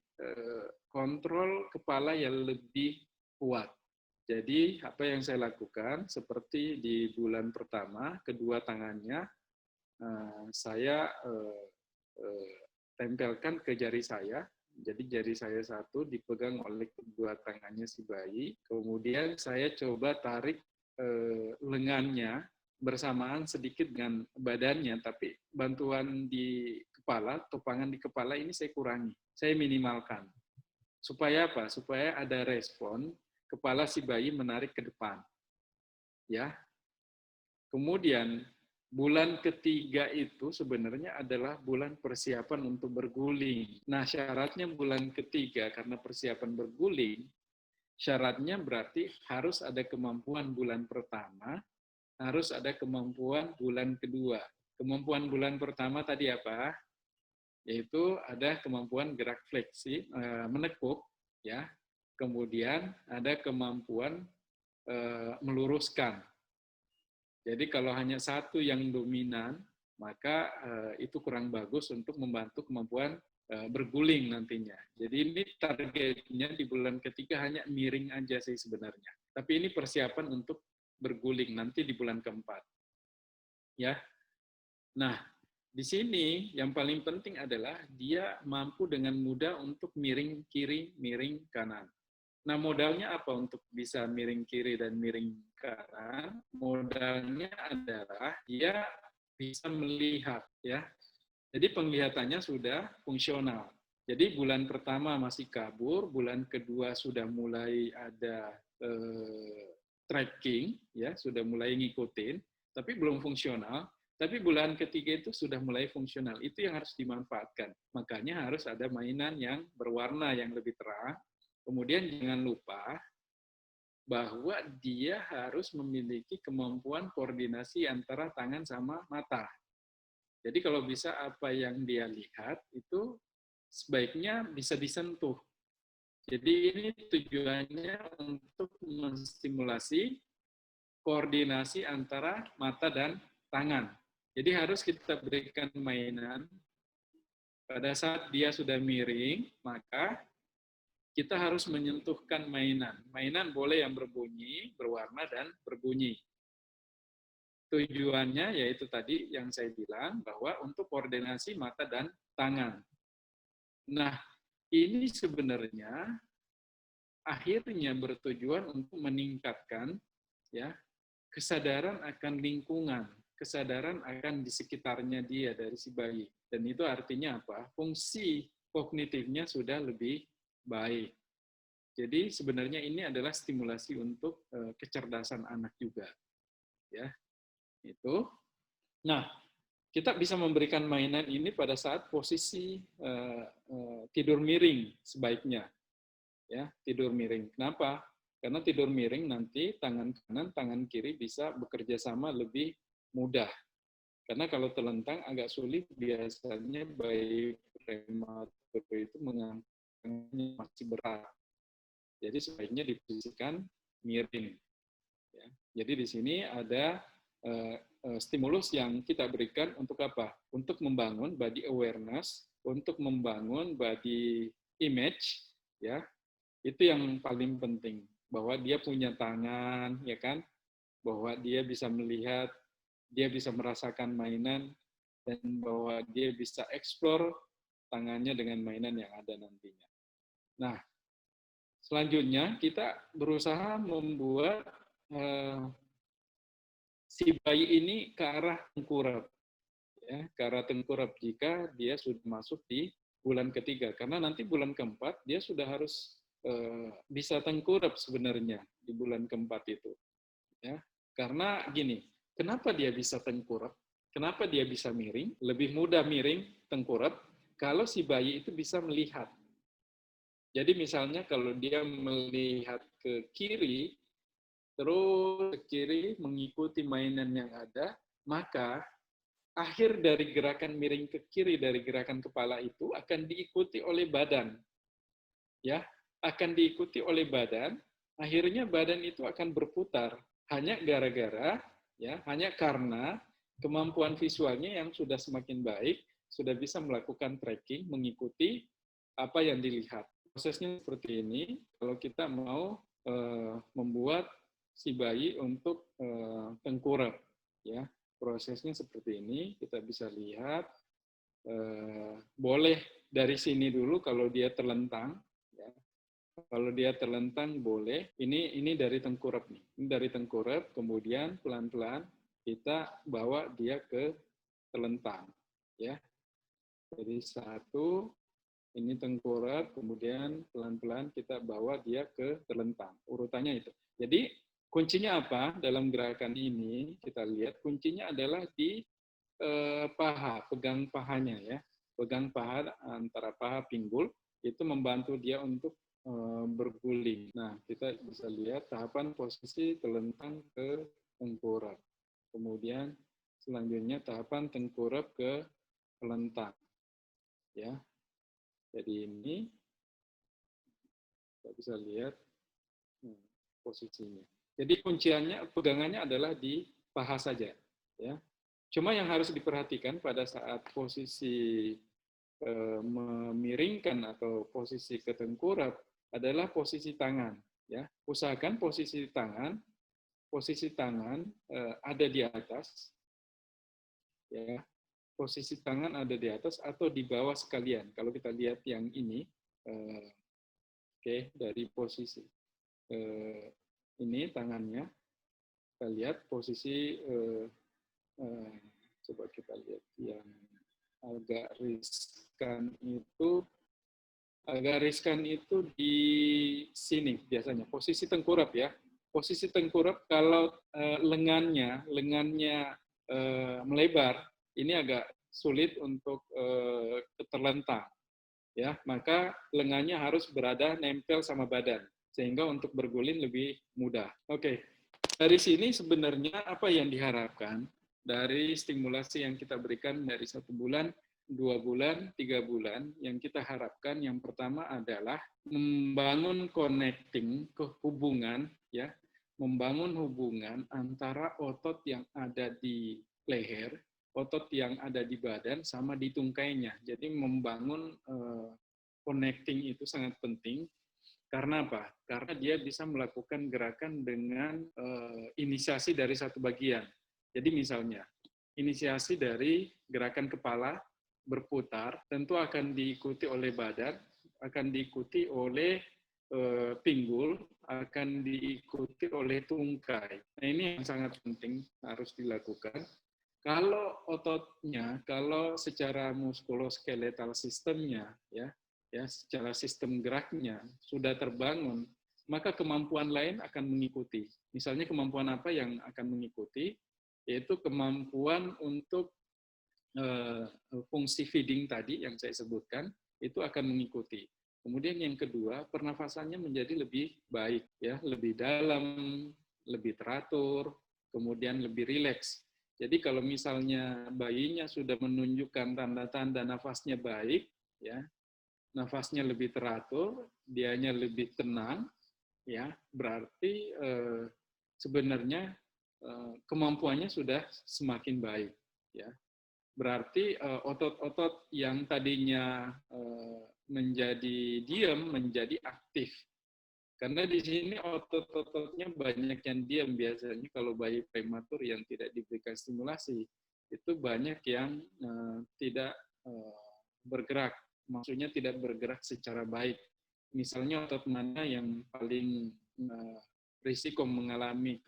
kontrol kepala yang lebih kuat. Jadi apa yang saya lakukan, seperti di bulan pertama, kedua tangannya saya tempelkan ke jari saya. Jadi jari saya satu dipegang oleh kedua tangannya si bayi. Kemudian saya coba tarik lengannya bersamaan sedikit dengan badannya, tapi bantuan di kepala, topangan di kepala ini saya kurangi. Saya minimalkan. Supaya apa? Supaya ada respon kepala si bayi menarik ke depan. Ya. Kemudian bulan ketiga itu sebenarnya adalah bulan persiapan untuk berguling. Nah, syaratnya bulan ketiga karena persiapan berguling, syaratnya berarti harus ada kemampuan bulan pertama, harus ada kemampuan bulan kedua. Kemampuan bulan pertama tadi apa? Yaitu ada kemampuan gerak fleksi, menekuk, ya. Kemudian ada kemampuan meluruskan. Jadi kalau hanya satu yang dominan, maka itu kurang bagus untuk membantu kemampuan berguling nantinya. Jadi ini targetnya di bulan ketiga hanya miring aja sih sebenarnya. Tapi ini persiapan untuk berguling nanti di bulan keempat. Ya. Nah, di sini yang paling penting adalah dia mampu dengan mudah untuk miring kiri, miring kanan. Nah, modalnya apa untuk bisa miring kiri dan miring kanan? Modalnya adalah dia bisa melihat, ya. Jadi penglihatannya sudah fungsional. Jadi bulan pertama masih kabur, bulan kedua sudah mulai ada tracking, ya, sudah mulai ngikutin, tapi belum fungsional. Tapi bulan ketiga itu sudah mulai fungsional. Itu yang harus dimanfaatkan. Makanya harus ada mainan yang berwarna yang lebih terang. Kemudian jangan lupa bahwa dia harus memiliki kemampuan koordinasi antara tangan sama mata. Jadi kalau bisa apa yang dia lihat itu sebaiknya bisa disentuh. Jadi ini tujuannya untuk menstimulasi koordinasi antara mata dan tangan. Jadi harus kita berikan mainan pada saat dia sudah miring, maka kita harus menyentuhkan mainan. Mainan boleh yang berbunyi, berwarna, dan berbunyi. Tujuannya yaitu tadi yang saya bilang, bahwa untuk koordinasi mata dan tangan. Nah, ini sebenarnya akhirnya bertujuan untuk meningkatkan, ya, kesadaran akan lingkungan, kesadaran akan di sekitarnya dia dari si bayi. Dan itu artinya apa? Fungsi kognitifnya sudah lebih baik. Jadi sebenarnya ini adalah stimulasi untuk kecerdasan anak juga, ya. Itu. Nah, kita bisa memberikan mainan ini pada saat posisi tidur miring sebaiknya, ya, tidur miring. Kenapa? Karena tidur miring nanti tangan kanan, tangan kiri bisa bekerja sama lebih mudah. Karena kalau terlentang agak sulit, biasanya bayi prematur itu mengangkatnya masih berat. Jadi sebaiknya diposisikan miring. Ya. Jadi di sini ada stimulus yang kita berikan untuk apa? Untuk membangun body awareness, untuk membangun body image, ya. Itu yang paling penting, bahwa dia punya tangan, ya kan? Bahwa dia bisa melihat, dia bisa merasakan mainan, dan bahwa dia bisa explore tangannya dengan mainan yang ada nantinya. Nah, selanjutnya kita berusaha membuat si bayi ini ke arah tengkurap, ya, ke arah tengkurap jika dia sudah masuk di bulan ketiga. Karena nanti bulan keempat dia sudah harus bisa tengkurap sebenarnya di bulan keempat itu, ya. Karena gini, kenapa dia bisa tengkurap? Kenapa dia bisa miring? Lebih mudah miring tengkurap kalau si bayi itu bisa melihat. Jadi misalnya kalau dia melihat ke kiri, terus ke kiri mengikuti mainan yang ada, maka akhir dari gerakan miring ke kiri dari gerakan kepala itu akan diikuti oleh badan. Ya, akan diikuti oleh badan, akhirnya badan itu akan berputar hanya gara-gara, ya, hanya karena kemampuan visualnya yang sudah semakin baik, sudah bisa melakukan tracking, mengikuti apa yang dilihat. Prosesnya seperti ini, kalau kita mau membuat si bayi untuk tengkurap, ya, prosesnya seperti ini, kita bisa lihat, boleh dari sini dulu kalau dia terlentang, ya. Kalau dia terlentang boleh, ini dari tengkurap nih, ini dari tengkurap, kemudian pelan-pelan kita bawa dia ke terlentang, ya. Jadi satu, ini tengkurap, kemudian pelan-pelan kita bawa dia ke terlentang. Urutannya itu. Jadi kuncinya apa dalam gerakan ini? Kita lihat kuncinya adalah di paha, pegang pahanya, ya. Pegang paha antara paha pinggul, itu membantu dia untuk berguling. Nah, kita bisa lihat tahapan posisi terlentang ke tengkurap. Kemudian selanjutnya tahapan tengkurap ke terlentang, ya. Jadi ini kita bisa lihat posisinya. Jadi kunciannya, pegangannya adalah di paha saja, ya. Cuma yang harus diperhatikan pada saat posisi memiringkan atau posisi ketengkurap adalah posisi tangan, ya. Usahakan posisi tangan ada di atas, ya. Posisi tangan ada di atas atau di bawah sekalian. Kalau kita lihat yang ini, oke, dari posisi. ini tangannya. Kita lihat posisi, coba kita lihat yang agak riskan itu di sini biasanya, posisi tengkurap ya. Posisi tengkurap kalau lengannya melebar, ini agak sulit untuk terlentang. Ya, maka lengannya harus berada nempel sama badan sehingga untuk berguling lebih mudah. Oke, dari sini sebenarnya apa yang diharapkan dari stimulasi yang kita berikan dari 1 bulan, 2 bulan, 3 bulan, yang kita harapkan yang pertama adalah membangun connecting hubungan ya, membangun hubungan antara otot yang ada di leher, otot yang ada di badan sama di tungkainya. Jadi membangun connecting itu sangat penting. Karena apa? Karena dia bisa melakukan gerakan dengan inisiasi dari satu bagian. Jadi misalnya, inisiasi dari gerakan kepala berputar, tentu akan diikuti oleh badan, akan diikuti oleh pinggul, akan diikuti oleh tungkai. Nah, ini yang sangat penting harus dilakukan. Kalau ototnya, kalau secara muskuloskeletal sistemnya, ya secara sistem geraknya sudah terbangun, maka kemampuan lain akan mengikuti. Misalnya kemampuan apa yang akan mengikuti, yaitu kemampuan untuk fungsi feeding tadi yang saya sebutkan, itu akan mengikuti. Kemudian yang kedua, pernafasannya menjadi lebih baik, ya, lebih dalam, lebih teratur, kemudian lebih rileks. Jadi kalau misalnya bayinya sudah menunjukkan tanda-tanda nafasnya baik, ya, nafasnya lebih teratur, dianya lebih tenang, ya, berarti sebenarnya kemampuannya sudah semakin baik, ya. Berarti otot-otot yang tadinya menjadi diam menjadi aktif. Karena di sini otot-ototnya banyak yang diam biasanya kalau bayi prematur yang tidak diberikan stimulasi itu banyak yang tidak bergerak, maksudnya tidak bergerak secara baik. Misalnya otot mana yang paling risiko mengalami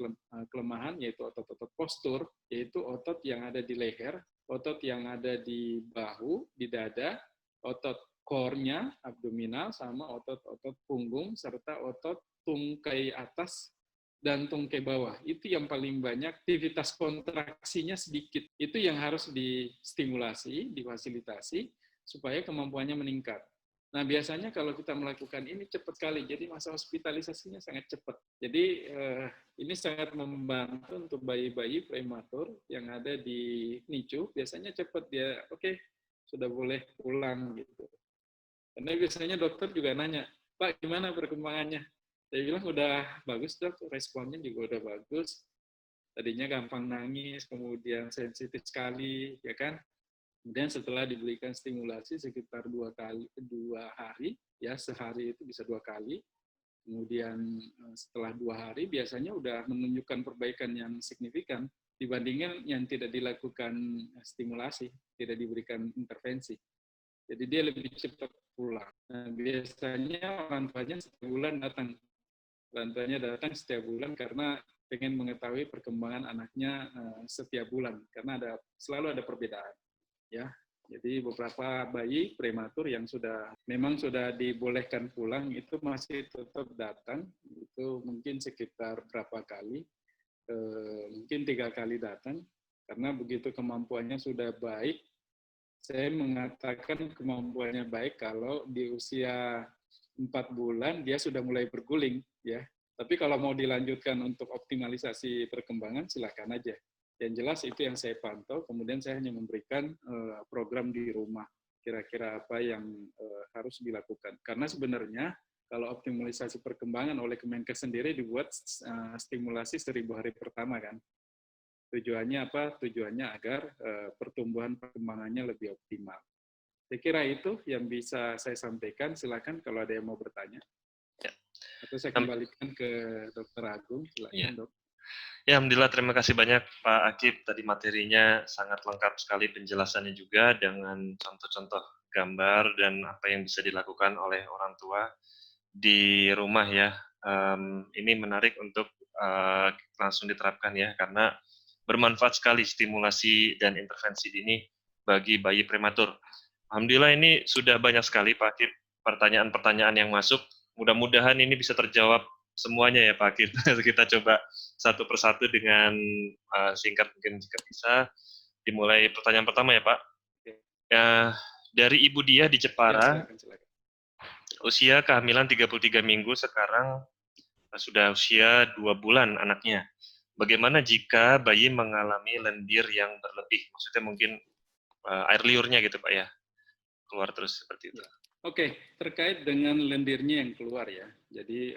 kelemahan yaitu otot-otot postur, yaitu otot yang ada di leher, otot yang ada di bahu, di dada, otot core-nya, abdominal, sama otot-otot punggung, serta otot tungkai atas dan tungkai bawah. Itu yang paling banyak, aktivitas kontraksinya sedikit. Itu yang harus distimulasi, difasilitasi, supaya kemampuannya meningkat. Nah, biasanya kalau kita melakukan ini cepat sekali, jadi masa hospitalisasinya sangat cepat. Jadi ini sangat membantu untuk bayi-bayi prematur yang ada di NICU, biasanya cepat dia, oke, sudah boleh pulang gitu. Karena biasanya dokter juga nanya, Pak, gimana perkembangannya? Saya bilang udah bagus dok, responnya juga udah bagus. Tadinya gampang nangis, kemudian sensitif sekali, ya kan? Kemudian setelah diberikan stimulasi sekitar 2 hari, ya sehari itu bisa 2 kali. Kemudian setelah 2 hari biasanya udah menunjukkan perbaikan yang signifikan dibandingkan yang tidak dilakukan stimulasi, tidak diberikan intervensi. Jadi dia lebih cepat pulang. Nah, biasanya orang tuanya setiap bulan datang. Orang tuanya datang setiap bulan karena pengen mengetahui perkembangan anaknya setiap bulan karena selalu ada perbedaan. Ya, jadi beberapa bayi prematur yang memang sudah dibolehkan pulang itu masih tetap datang. Itu mungkin sekitar berapa kali, mungkin 3 kali datang karena begitu kemampuannya sudah baik. Saya mengatakan kemampuannya baik kalau di usia 4 bulan dia sudah mulai berguling, ya. Tapi kalau mau dilanjutkan untuk optimalisasi perkembangan, silakan aja. Yang jelas itu yang saya pantau, kemudian saya hanya memberikan program di rumah, kira-kira apa yang harus dilakukan. Karena sebenarnya kalau optimalisasi perkembangan oleh Kemenkes sendiri dibuat stimulasi 1000 hari pertama kan. Tujuannya apa? Tujuannya agar pertumbuhan perkembangannya lebih optimal. Saya kira itu yang bisa saya sampaikan. Silakan kalau ada yang mau bertanya. Ya. Atau saya kembalikan ke Dr. Agung. Silakan, ya. Dok. Ya, alhamdulillah terima kasih banyak Pak Akib. Tadi materinya sangat lengkap sekali penjelasannya juga dengan contoh-contoh gambar dan apa yang bisa dilakukan oleh orang tua di rumah ya. Ini menarik untuk langsung diterapkan ya, karena bermanfaat sekali stimulasi dan intervensi dini bagi bayi prematur. Alhamdulillah ini sudah banyak sekali Pak Akib pertanyaan-pertanyaan yang masuk. Mudah-mudahan ini bisa terjawab semuanya ya Pak Akib. Kita coba satu persatu dengan singkat mungkin jika bisa. Dimulai pertanyaan pertama ya Pak. Ya, dari Ibu Diah di Jepara, silakan. usia kehamilan 33 minggu, sekarang sudah usia 2 bulan anaknya. Bagaimana jika bayi mengalami lendir yang berlebih? Maksudnya mungkin air liurnya gitu Pak ya, keluar terus seperti itu. Oke, terkait dengan lendirnya yang keluar ya, jadi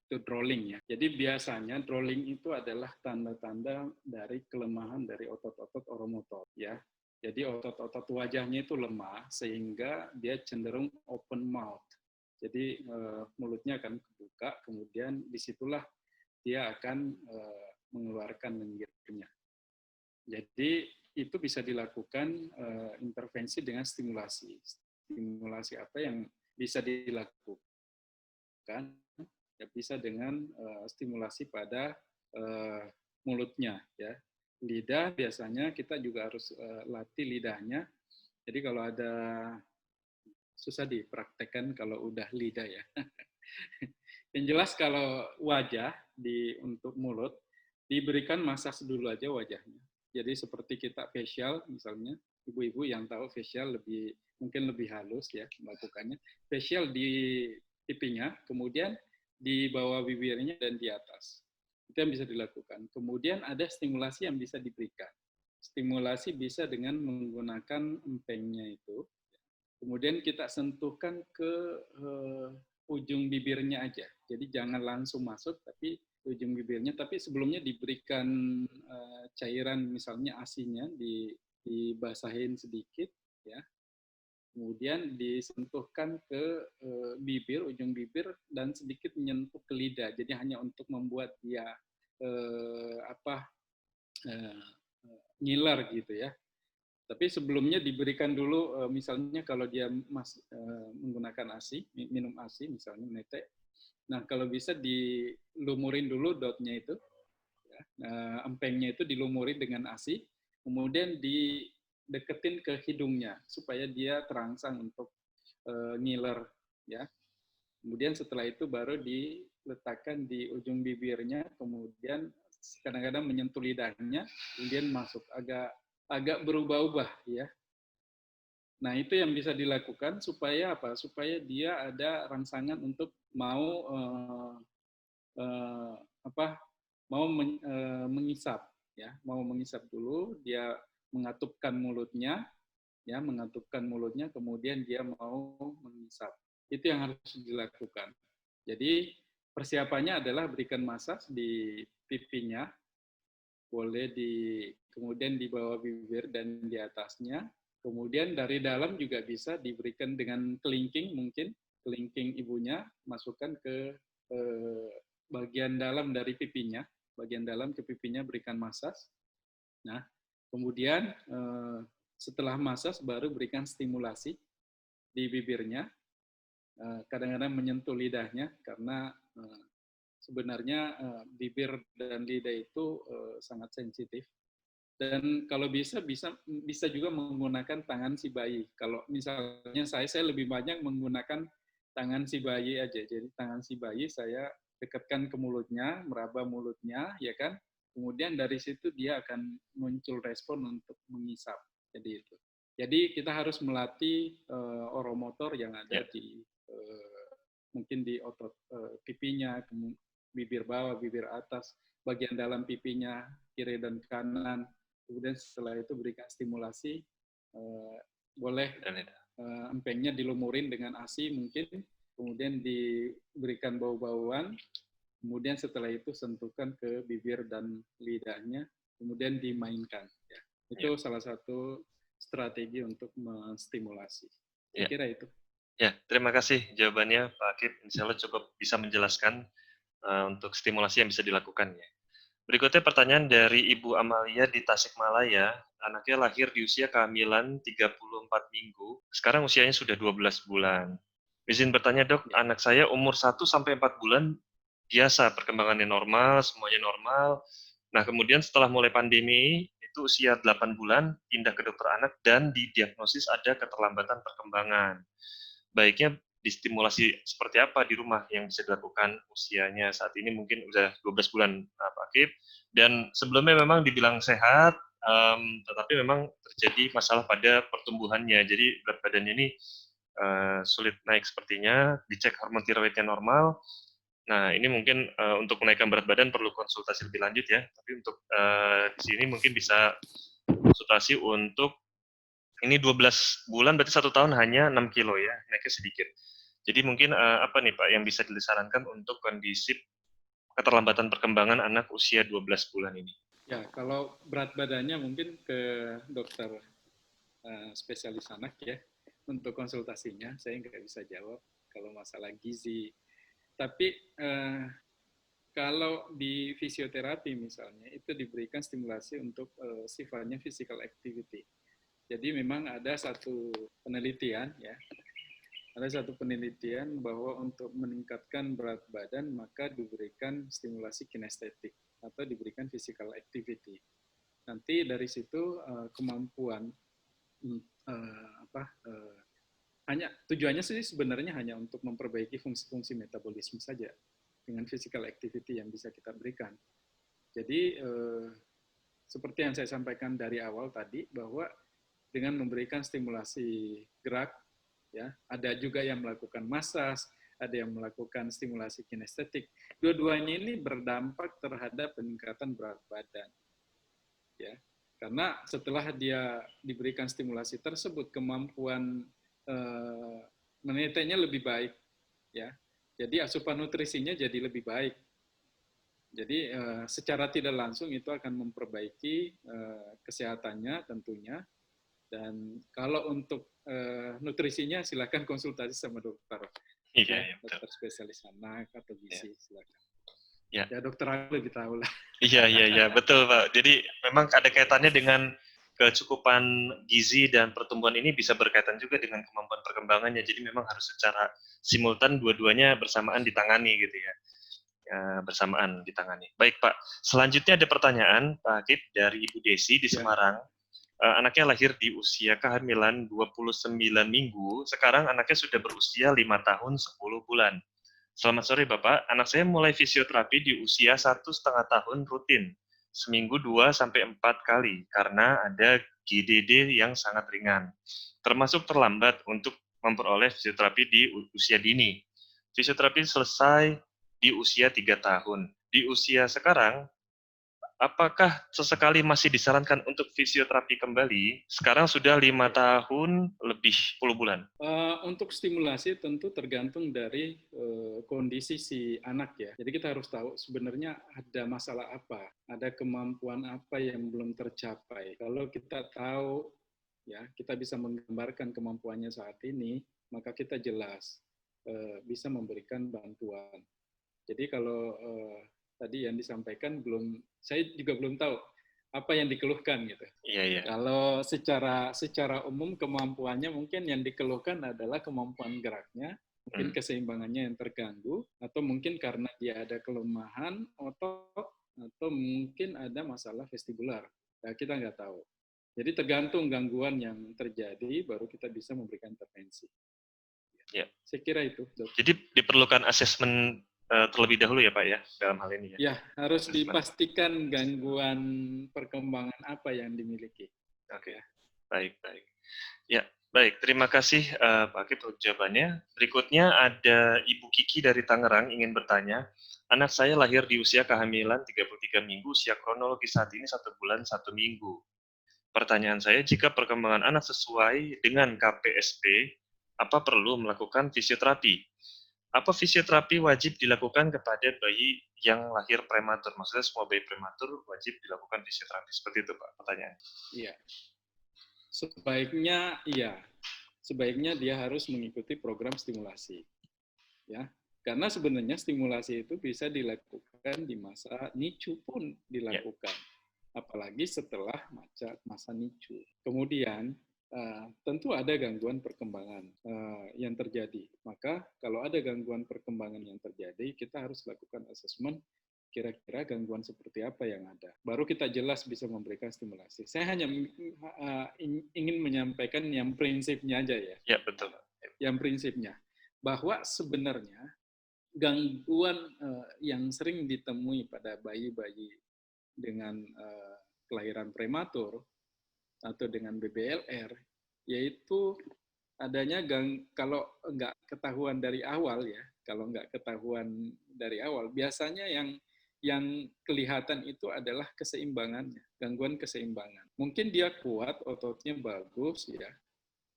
itu drooling ya. Jadi biasanya drooling itu adalah tanda-tanda dari kelemahan dari otot-otot oromotor ya. Jadi otot-otot wajahnya itu lemah sehingga dia cenderung open mouth. Jadi mulutnya akan kebuka, kemudian disitulah dia akan mengeluarkan lendirnya. Jadi itu bisa dilakukan intervensi dengan stimulasi. Stimulasi apa yang bisa dilakukan? Ya bisa dengan stimulasi pada mulutnya ya. Lidah biasanya kita juga harus latih lidahnya. Jadi kalau ada susah dipraktekkan kalau udah lidah ya. Yang jelas kalau wajah untuk mulut diberikan masas dulu aja wajahnya. Jadi seperti kita facial misalnya, ibu-ibu yang tahu facial mungkin lebih halus ya melakukannya. Facial di pipinya, kemudian di bawah bibirnya dan di atas. Itu yang bisa dilakukan. Kemudian ada stimulasi yang bisa diberikan. Stimulasi bisa dengan menggunakan empengnya itu. Kemudian kita sentuhkan ke ujung bibirnya aja. Jadi jangan langsung masuk, tapi ujung bibirnya. Tapi sebelumnya diberikan cairan, misalnya asinya, dibasahin sedikit, ya. Kemudian disentuhkan ke bibir, ujung bibir, dan sedikit menyentuh ke lidah. Jadi hanya untuk membuat dia ngiler gitu ya. Tapi sebelumnya diberikan dulu, misalnya kalau dia menggunakan ASI, minum ASI misalnya mete. Nah kalau bisa dilumurin dulu dotnya itu, ya. Empengnya itu dilumurin dengan ASI, kemudian dideketin ke hidungnya supaya dia terangsang untuk ngiler, ya. Kemudian setelah itu baru diletakkan di ujung bibirnya, kemudian kadang-kadang menyentuh lidahnya, kemudian masuk agak berubah-ubah ya. Nah, itu yang bisa dilakukan supaya apa? Supaya dia ada rangsangan untuk mau mengisap ya, mau mengisap dulu, dia mengatupkan mulutnya ya, kemudian dia mau mengisap. Itu yang harus dilakukan. Jadi persiapannya adalah berikan masas di pipinya, boleh kemudian di bawah bibir dan di atasnya. Kemudian dari dalam juga bisa diberikan dengan kelingking, mungkin kelingking ibunya masukkan ke bagian dalam dari pipinya, bagian dalam ke pipinya berikan masas. Nah, kemudian setelah masas baru berikan stimulasi di bibirnya. Kadang-kadang menyentuh lidahnya karena sebenarnya bibir dan lidah itu sangat sensitif. Dan kalau bisa juga menggunakan tangan si bayi. Kalau misalnya saya lebih banyak menggunakan tangan si bayi aja. Jadi tangan si bayi saya dekatkan ke mulutnya, meraba mulutnya, ya kan. Kemudian dari situ dia akan muncul respon untuk mengisap. Jadi itu. Jadi kita harus melatih oromotor yang ada di mungkin di otot pipinya, bibir bawah, bibir atas, bagian dalam pipinya, kiri dan kanan. Kemudian setelah itu berikan stimulasi, boleh empengnya dilumurin dengan ASI mungkin, kemudian diberikan bau-bauan, kemudian setelah itu sentuhkan ke bibir dan lidahnya, kemudian dimainkan. Ya. Itu salah satu strategi untuk menstimulasi. Saya kira itu. Ya, terima kasih jawabannya Pak Akib. Insya Allah cukup bisa menjelaskan untuk stimulasi yang bisa dilakukan ya. Berikutnya pertanyaan dari Ibu Amalia di Tasikmalaya. Anaknya lahir di usia kehamilan 34 minggu. Sekarang usianya sudah 12 bulan. Izin bertanya dok, anak saya umur 1 sampai 4 bulan biasa, perkembangannya normal, semuanya normal. Nah, kemudian setelah mulai pandemi, itu usia 8 bulan, pindah ke dokter anak dan didiagnosis ada keterlambatan perkembangan. Baiknya distimulasi seperti apa di rumah yang bisa dilakukan usianya saat ini mungkin udah 12 bulan, Pak Akib, dan sebelumnya memang dibilang sehat, tetapi memang terjadi masalah pada pertumbuhannya. Jadi berat badannya ini sulit naik sepertinya, dicek hormon tiroidnya normal. Nah, ini mungkin untuk menaikkan berat badan perlu konsultasi lebih lanjut ya. Tapi untuk di sini mungkin bisa konsultasi untuk ini 12 bulan berarti 1 tahun hanya 6 kilo ya, naiknya sedikit. Jadi mungkin apa nih Pak yang bisa disarankan untuk kondisi keterlambatan perkembangan anak usia 12 bulan ini? Ya, kalau berat badannya mungkin ke dokter spesialis anak ya untuk konsultasinya. Saya nggak bisa jawab kalau masalah gizi. Tapi kalau di fisioterapi misalnya itu diberikan stimulasi untuk sifatnya physical activity. Jadi memang ada satu penelitian ya, ada satu penelitian bahwa untuk meningkatkan berat badan maka diberikan stimulasi kinestetik atau diberikan physical activity. Nanti dari situ kemampuan hanya tujuannya sih sebenarnya hanya untuk memperbaiki fungsi-fungsi metabolisme saja dengan physical activity yang bisa kita berikan. Jadi seperti yang saya sampaikan dari awal tadi bahwa dengan memberikan stimulasi gerak, ya ada juga yang melakukan massage, ada yang melakukan stimulasi kinestetik. Dua-duanya ini berdampak terhadap peningkatan berat badan, ya. Karena setelah dia diberikan stimulasi tersebut, kemampuan meneteknya lebih baik, ya. Jadi asupan nutrisinya jadi lebih baik. Jadi secara tidak langsung itu akan memperbaiki kesehatannya tentunya. Dan kalau untuk nutrisinya silakan konsultasi sama dokter, Iya, ya iya betul. dokter spesialis anak atau Ya. gizi silakan. Ya. Ya dokter aku lebih tahu lah. Iya, betul Pak. Jadi memang ada kaitannya dengan kecukupan gizi dan pertumbuhan ini bisa berkaitan juga dengan kemampuan perkembangannya. Jadi memang harus secara simultan dua-duanya bersamaan ditangani gitu ya. Bersamaan ditangani. Baik Pak, selanjutnya ada pertanyaan Pak Akib dari Ibu Desi di Ya, Semarang. Anaknya lahir di usia kehamilan 29 minggu, sekarang anaknya sudah berusia 5 tahun 10 bulan. Selamat sore Bapak, anak saya mulai fisioterapi di usia 1,5 tahun rutin, seminggu 2 sampai 4 kali, karena ada GDD yang sangat ringan. Termasuk terlambat untuk memperoleh fisioterapi di usia dini. Fisioterapi selesai di usia 3 tahun. Di usia sekarang, apakah sesekali masih disarankan untuk fisioterapi kembali? Sekarang sudah 5 tahun lebih 10 bulan. untuk stimulasi tentu tergantung dari kondisi si anak ya. Jadi kita harus tahu sebenarnya ada masalah apa, ada kemampuan apa yang belum tercapai. Kalau kita tahu ya, kita bisa menggambarkan kemampuannya saat ini, maka kita jelas bisa memberikan bantuan. Jadi kalau tadi yang disampaikan saya juga belum tahu apa yang dikeluhkan gitu. Iya. Kalau secara umum kemampuannya mungkin yang dikeluhkan adalah kemampuan geraknya, mungkin keseimbangannya yang terganggu, atau mungkin karena dia ada kelemahan otot, atau mungkin ada masalah vestibular. Ya, kita nggak tahu. Jadi tergantung gangguan yang terjadi, baru kita bisa memberikan intervensi. Ya. Saya kira itu, Dok. Jadi diperlukan asesmen terlebih dahulu ya Pak ya dalam hal ini ya. Ya, harus Asesmen. dipastikan gangguan perkembangan apa yang dimiliki. Oke, baik. Ya, baik. Terima kasih Pak Akib untuk jawabannya. Berikutnya ada Ibu Kiki dari Tangerang ingin bertanya. Anak saya lahir di usia kehamilan 33 minggu, usia kronologis saat ini 1 bulan 1 minggu. Pertanyaan saya, jika perkembangan anak sesuai dengan KPSP, apa perlu melakukan fisioterapi? Apa fisioterapi wajib dilakukan kepada bayi yang lahir prematur? Maksudnya semua bayi prematur wajib dilakukan fisioterapi. Seperti itu Pak pertanyaan. Iya. Sebaiknya iya. Sebaiknya dia harus mengikuti program stimulasi. Ya. Karena sebenarnya stimulasi itu bisa dilakukan di masa NICU pun dilakukan. Apalagi setelah masa NICU. Kemudian tentu ada gangguan perkembangan yang terjadi. Maka kalau ada gangguan perkembangan yang terjadi, kita harus lakukan asesmen kira-kira gangguan seperti apa yang ada. Baru kita jelas bisa memberikan stimulasi. Saya hanya ingin menyampaikan yang prinsipnya aja ya. Ya, betul. Yang prinsipnya. Bahwa sebenarnya gangguan yang sering ditemui pada bayi-bayi dengan kelahiran prematur atau dengan BBLR, yaitu adanya kalau nggak ketahuan dari awal ya, kalau nggak ketahuan dari awal, biasanya yang kelihatan itu adalah keseimbangannya, gangguan keseimbangan. Mungkin dia kuat, ototnya bagus ya,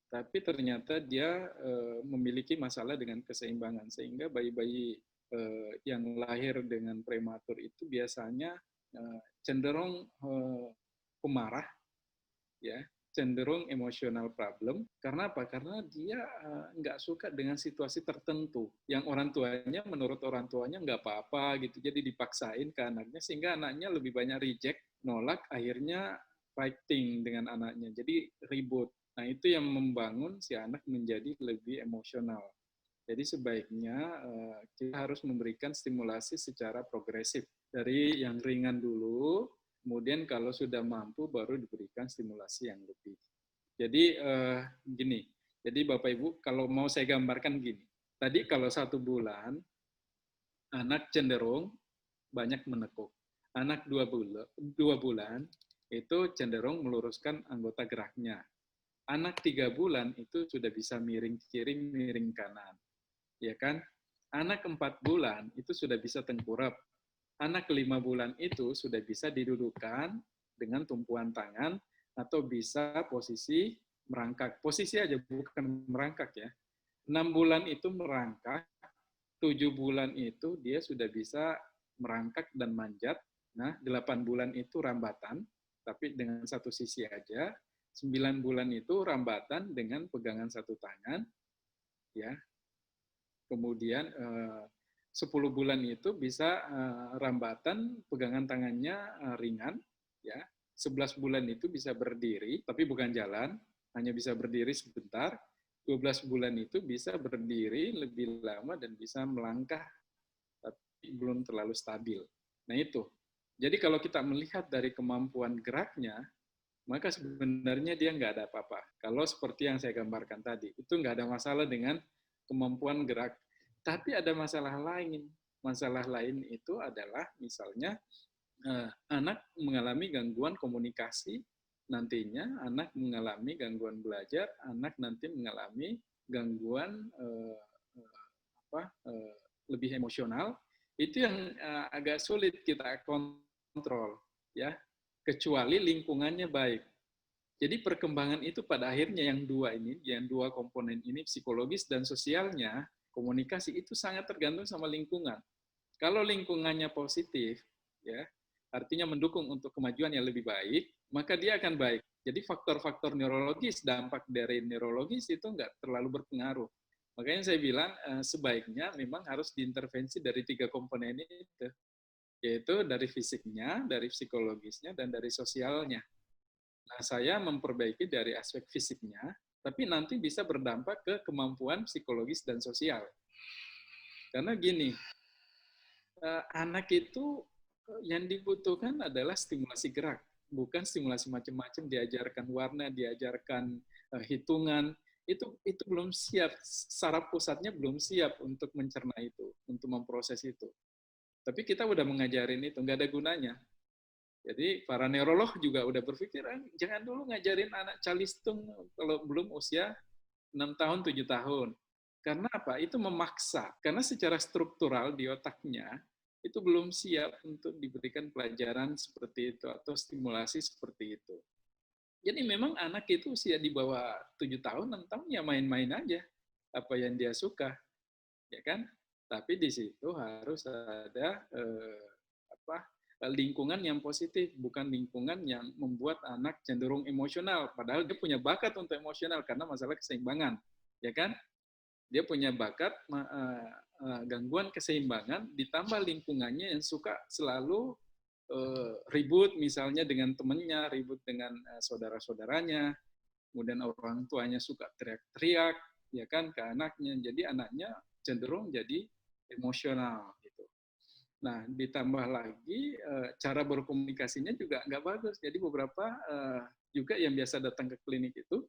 tapi ternyata dia memiliki masalah dengan keseimbangan, sehingga bayi-bayi yang lahir dengan prematur itu biasanya cenderung pemarah, ya, cenderung emosional problem. Karena apa? Karena dia nggak suka dengan situasi tertentu yang menurut orang tuanya nggak apa-apa gitu, jadi dipaksain ke anaknya sehingga anaknya lebih banyak reject, nolak, akhirnya fighting dengan anaknya, jadi ribut. Nah, itu yang membangun si anak menjadi lebih emosional. Jadi sebaiknya kita harus memberikan stimulasi secara progresif, dari yang ringan dulu, kemudian kalau sudah mampu baru diberikan stimulasi yang lebih. Jadi gini, jadi Bapak Ibu kalau mau saya gambarkan gini, tadi kalau 1 bulan anak cenderung banyak menekuk, anak 2 bulan itu cenderung meluruskan anggota geraknya, anak 3 bulan itu sudah bisa miring kiri, miring kanan, ya kan? Anak 4 bulan itu sudah bisa tengkurap. Anak 5 bulan itu sudah bisa didudukkan dengan tumpuan tangan atau bisa posisi merangkak. Posisi aja, bukan merangkak ya. 6 bulan itu merangkak, 7 bulan itu dia sudah bisa merangkak dan manjat. Nah, 8 bulan itu rambatan, tapi dengan satu sisi aja. 9 bulan itu rambatan dengan pegangan satu tangan, ya. Kemudian 10 bulan itu bisa rambatan, pegangan tangannya ringan, ya. 11 bulan itu bisa berdiri, tapi bukan jalan, hanya bisa berdiri sebentar. 12 bulan itu bisa berdiri lebih lama dan bisa melangkah, tapi belum terlalu stabil. Nah itu. Jadi kalau kita melihat dari kemampuan geraknya, maka sebenarnya dia nggak ada apa-apa. Kalau seperti yang saya gambarkan tadi, itu nggak ada masalah dengan kemampuan gerak. Tapi ada masalah lain. Masalah lain itu adalah misalnya anak mengalami gangguan komunikasi, nantinya anak mengalami gangguan belajar, anak nanti mengalami gangguan lebih emosional. Itu yang agak sulit kita kontrol, ya. Kecuali lingkungannya baik. Jadi perkembangan itu pada akhirnya yang dua komponen ini, psikologis dan sosialnya, komunikasi itu sangat tergantung sama lingkungan. Kalau lingkungannya positif, ya, artinya mendukung untuk kemajuan yang lebih baik, maka dia akan baik. Jadi faktor-faktor neurologis, dampak dari neurologis itu nggak terlalu berpengaruh. Makanya saya bilang sebaiknya memang harus diintervensi dari 3 komponen itu, yaitu dari fisiknya, dari psikologisnya, dan dari sosialnya. Nah, saya memperbaiki dari aspek fisiknya, tapi nanti bisa berdampak ke kemampuan psikologis dan sosial. Karena gini, anak itu yang dibutuhkan adalah stimulasi gerak, bukan stimulasi macam-macam, diajarkan warna, diajarkan hitungan, itu belum siap, saraf pusatnya belum siap untuk mencerna itu, untuk memproses itu. Tapi kita udah mengajarin itu, nggak ada gunanya. Jadi para neurolog juga udah berpikir, jangan dulu ngajarin anak calistung kalau belum usia 6 tahun, 7 tahun. Karena apa? Itu memaksa. Karena secara struktural di otaknya, itu belum siap untuk diberikan pelajaran seperti itu atau stimulasi seperti itu. Jadi memang anak itu usia di bawah 7 tahun, 6 tahun ya main-main aja. Apa yang dia suka. Ya kan? Tapi di situ harus ada lingkungan yang positif, bukan lingkungan yang membuat anak cenderung emosional. Padahal dia punya bakat untuk emosional karena masalah keseimbangan, ya kan? Dia punya bakat gangguan keseimbangan, ditambah lingkungannya yang suka selalu ribut, misalnya dengan temannya, ribut dengan saudara-saudaranya, kemudian orang tuanya suka teriak-teriak, ya kan, ke anaknya. Jadi anaknya cenderung jadi emosional gitu. Nah, ditambah lagi cara berkomunikasinya juga nggak bagus. Jadi beberapa juga yang biasa datang ke klinik itu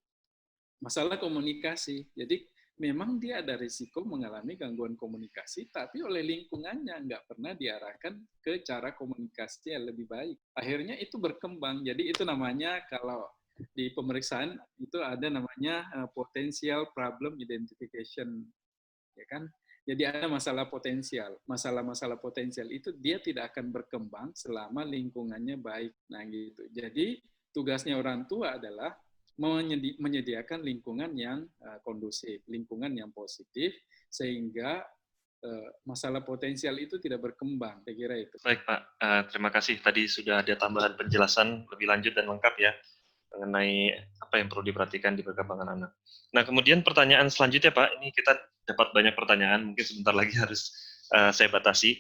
masalah komunikasi. Jadi memang dia ada risiko mengalami gangguan komunikasi, tapi oleh lingkungannya nggak pernah diarahkan ke cara komunikasi yang lebih baik. Akhirnya itu berkembang. Jadi itu namanya kalau di pemeriksaan itu ada namanya potential problem identification, ya kan? Jadi ada masalah potensial. Masalah-masalah potensial itu dia tidak akan berkembang selama lingkungannya baik. Nah gitu. Jadi tugasnya orang tua adalah menyediakan lingkungan yang kondusif, lingkungan yang positif, sehingga masalah potensial itu tidak berkembang. Saya kira itu. Baik Pak, terima kasih. Tadi sudah ada tambahan penjelasan lebih lanjut dan lengkap ya mengenai apa yang perlu diperhatikan di perkembangan anak. Nah, kemudian pertanyaan selanjutnya Pak, ini kita dapat banyak pertanyaan, mungkin sebentar lagi harus saya batasi.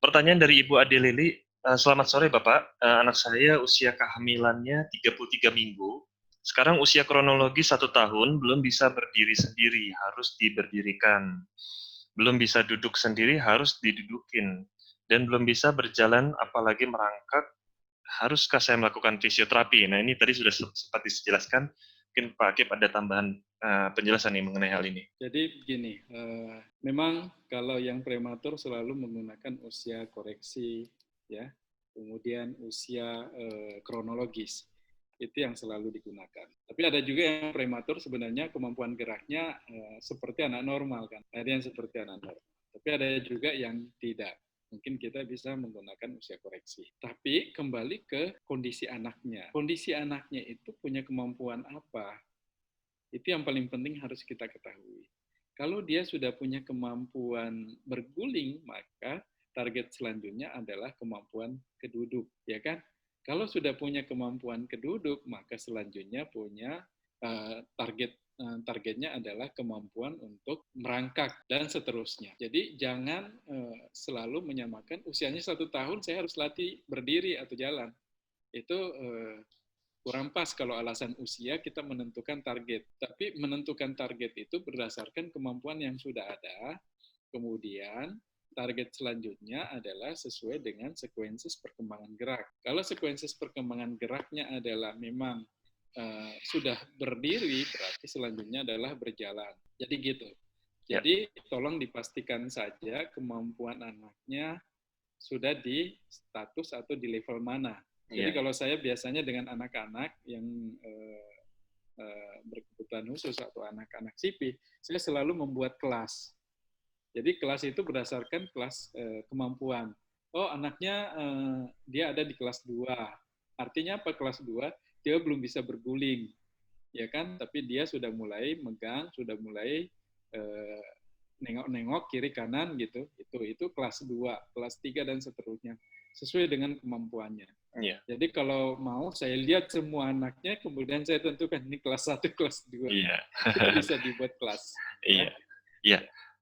Pertanyaan dari Ibu Ade Lili, selamat sore Bapak, anak saya usia kehamilannya 33 minggu, sekarang usia kronologis 1 tahun, belum bisa berdiri sendiri, harus diberdirikan. Belum bisa duduk sendiri, harus didudukin. Dan belum bisa berjalan, apalagi merangkak, haruskah saya melakukan fisioterapi? Nah, ini tadi sudah sempat dijelaskan, mungkin Pak Akip ada tambahan penjelasan nih mengenai hal ini. Jadi begini, memang kalau yang prematur selalu menggunakan usia koreksi, ya, kemudian usia kronologis, itu yang selalu digunakan. Tapi ada juga yang prematur sebenarnya kemampuan geraknya seperti anak normal kan, ada yang seperti anak normal. Tapi ada juga yang tidak. Mungkin kita bisa menggunakan usia koreksi. Tapi kembali ke kondisi anaknya. Kondisi anaknya itu punya kemampuan apa? Itu yang paling penting harus kita ketahui. Kalau dia sudah punya kemampuan berguling, maka target selanjutnya adalah kemampuan keduduk, ya kan? Kalau sudah punya kemampuan keduduk, maka selanjutnya punya targetnya adalah kemampuan untuk merangkak dan seterusnya. Jadi jangan selalu menyamakan usianya 1 tahun saya harus latih berdiri atau jalan. Itu kurang pas kalau alasan usia kita menentukan target. Tapi menentukan target itu berdasarkan kemampuan yang sudah ada, kemudian target selanjutnya adalah sesuai dengan sekuensis perkembangan gerak. Kalau sekuensis perkembangan geraknya adalah memang sudah berdiri, berarti selanjutnya adalah berjalan. Jadi gitu. Jadi tolong dipastikan saja kemampuan anaknya sudah di status atau di level mana. Jadi kalau saya biasanya dengan anak-anak yang berkebutuhan khusus atau anak-anak CP, saya selalu membuat kelas. Jadi kelas itu berdasarkan kelas kemampuan. Oh, anaknya dia ada di kelas 2. Artinya apa kelas 2? Dia belum bisa berguling. Ya kan? Tapi dia sudah mulai megang, sudah mulai nengok-nengok kiri kanan gitu. Itu kelas 2, kelas 3 dan seterusnya. Sesuai dengan kemampuannya. Iya. Jadi kalau mau saya lihat semua anaknya, kemudian saya tentukan ini kelas 1, kelas 2. Iya. Itu bisa dibuat kelas. Iya. Iya.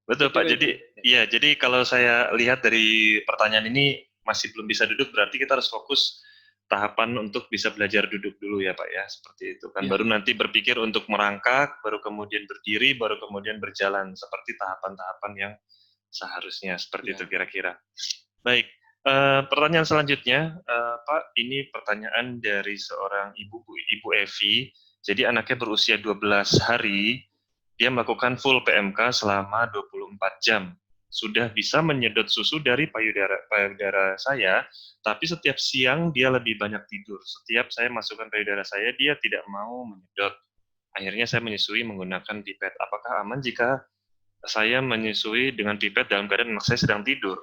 Betul Pak. Jadi iya, jadi kalau saya lihat dari pertanyaan ini masih belum bisa duduk, berarti kita harus fokus tahapan untuk bisa belajar duduk dulu ya Pak ya, seperti itu kan. Baru nanti berpikir untuk merangkak, baru kemudian berdiri, baru kemudian berjalan, seperti tahapan-tahapan yang seharusnya, seperti itu kira-kira. Baik, pertanyaan selanjutnya, Pak, ini pertanyaan dari seorang Ibu Evi. Jadi anaknya berusia 12 hari, dia melakukan full PMK selama 24 jam. Sudah bisa menyedot susu dari payudara saya, tapi setiap siang dia lebih banyak tidur. Setiap saya masukkan payudara saya, dia tidak mau menyedot. Akhirnya saya menyusui menggunakan pipet. Apakah aman jika saya menyusui dengan pipet dalam keadaan anak saya sedang tidur?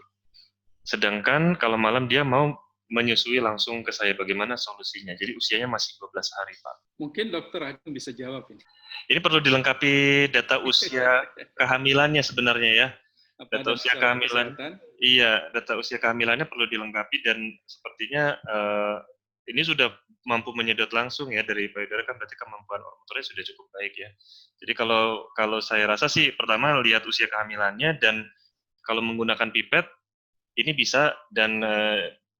Sedangkan kalau malam dia mau menyusui langsung ke saya, bagaimana solusinya? Jadi usianya masih 12 hari, Pak. Mungkin dokter Agung bisa jawab ini. Ini perlu dilengkapi data usia kehamilannya sebenarnya ya. Data usia kehamilan. Iya, data usia kehamilannya perlu dilengkapi dan sepertinya ini sudah mampu menyedot langsung ya dari payudara, kan berarti kemampuan motornya sudah cukup baik ya. Jadi kalau saya rasa sih pertama lihat usia kehamilannya, dan kalau menggunakan pipet ini bisa dan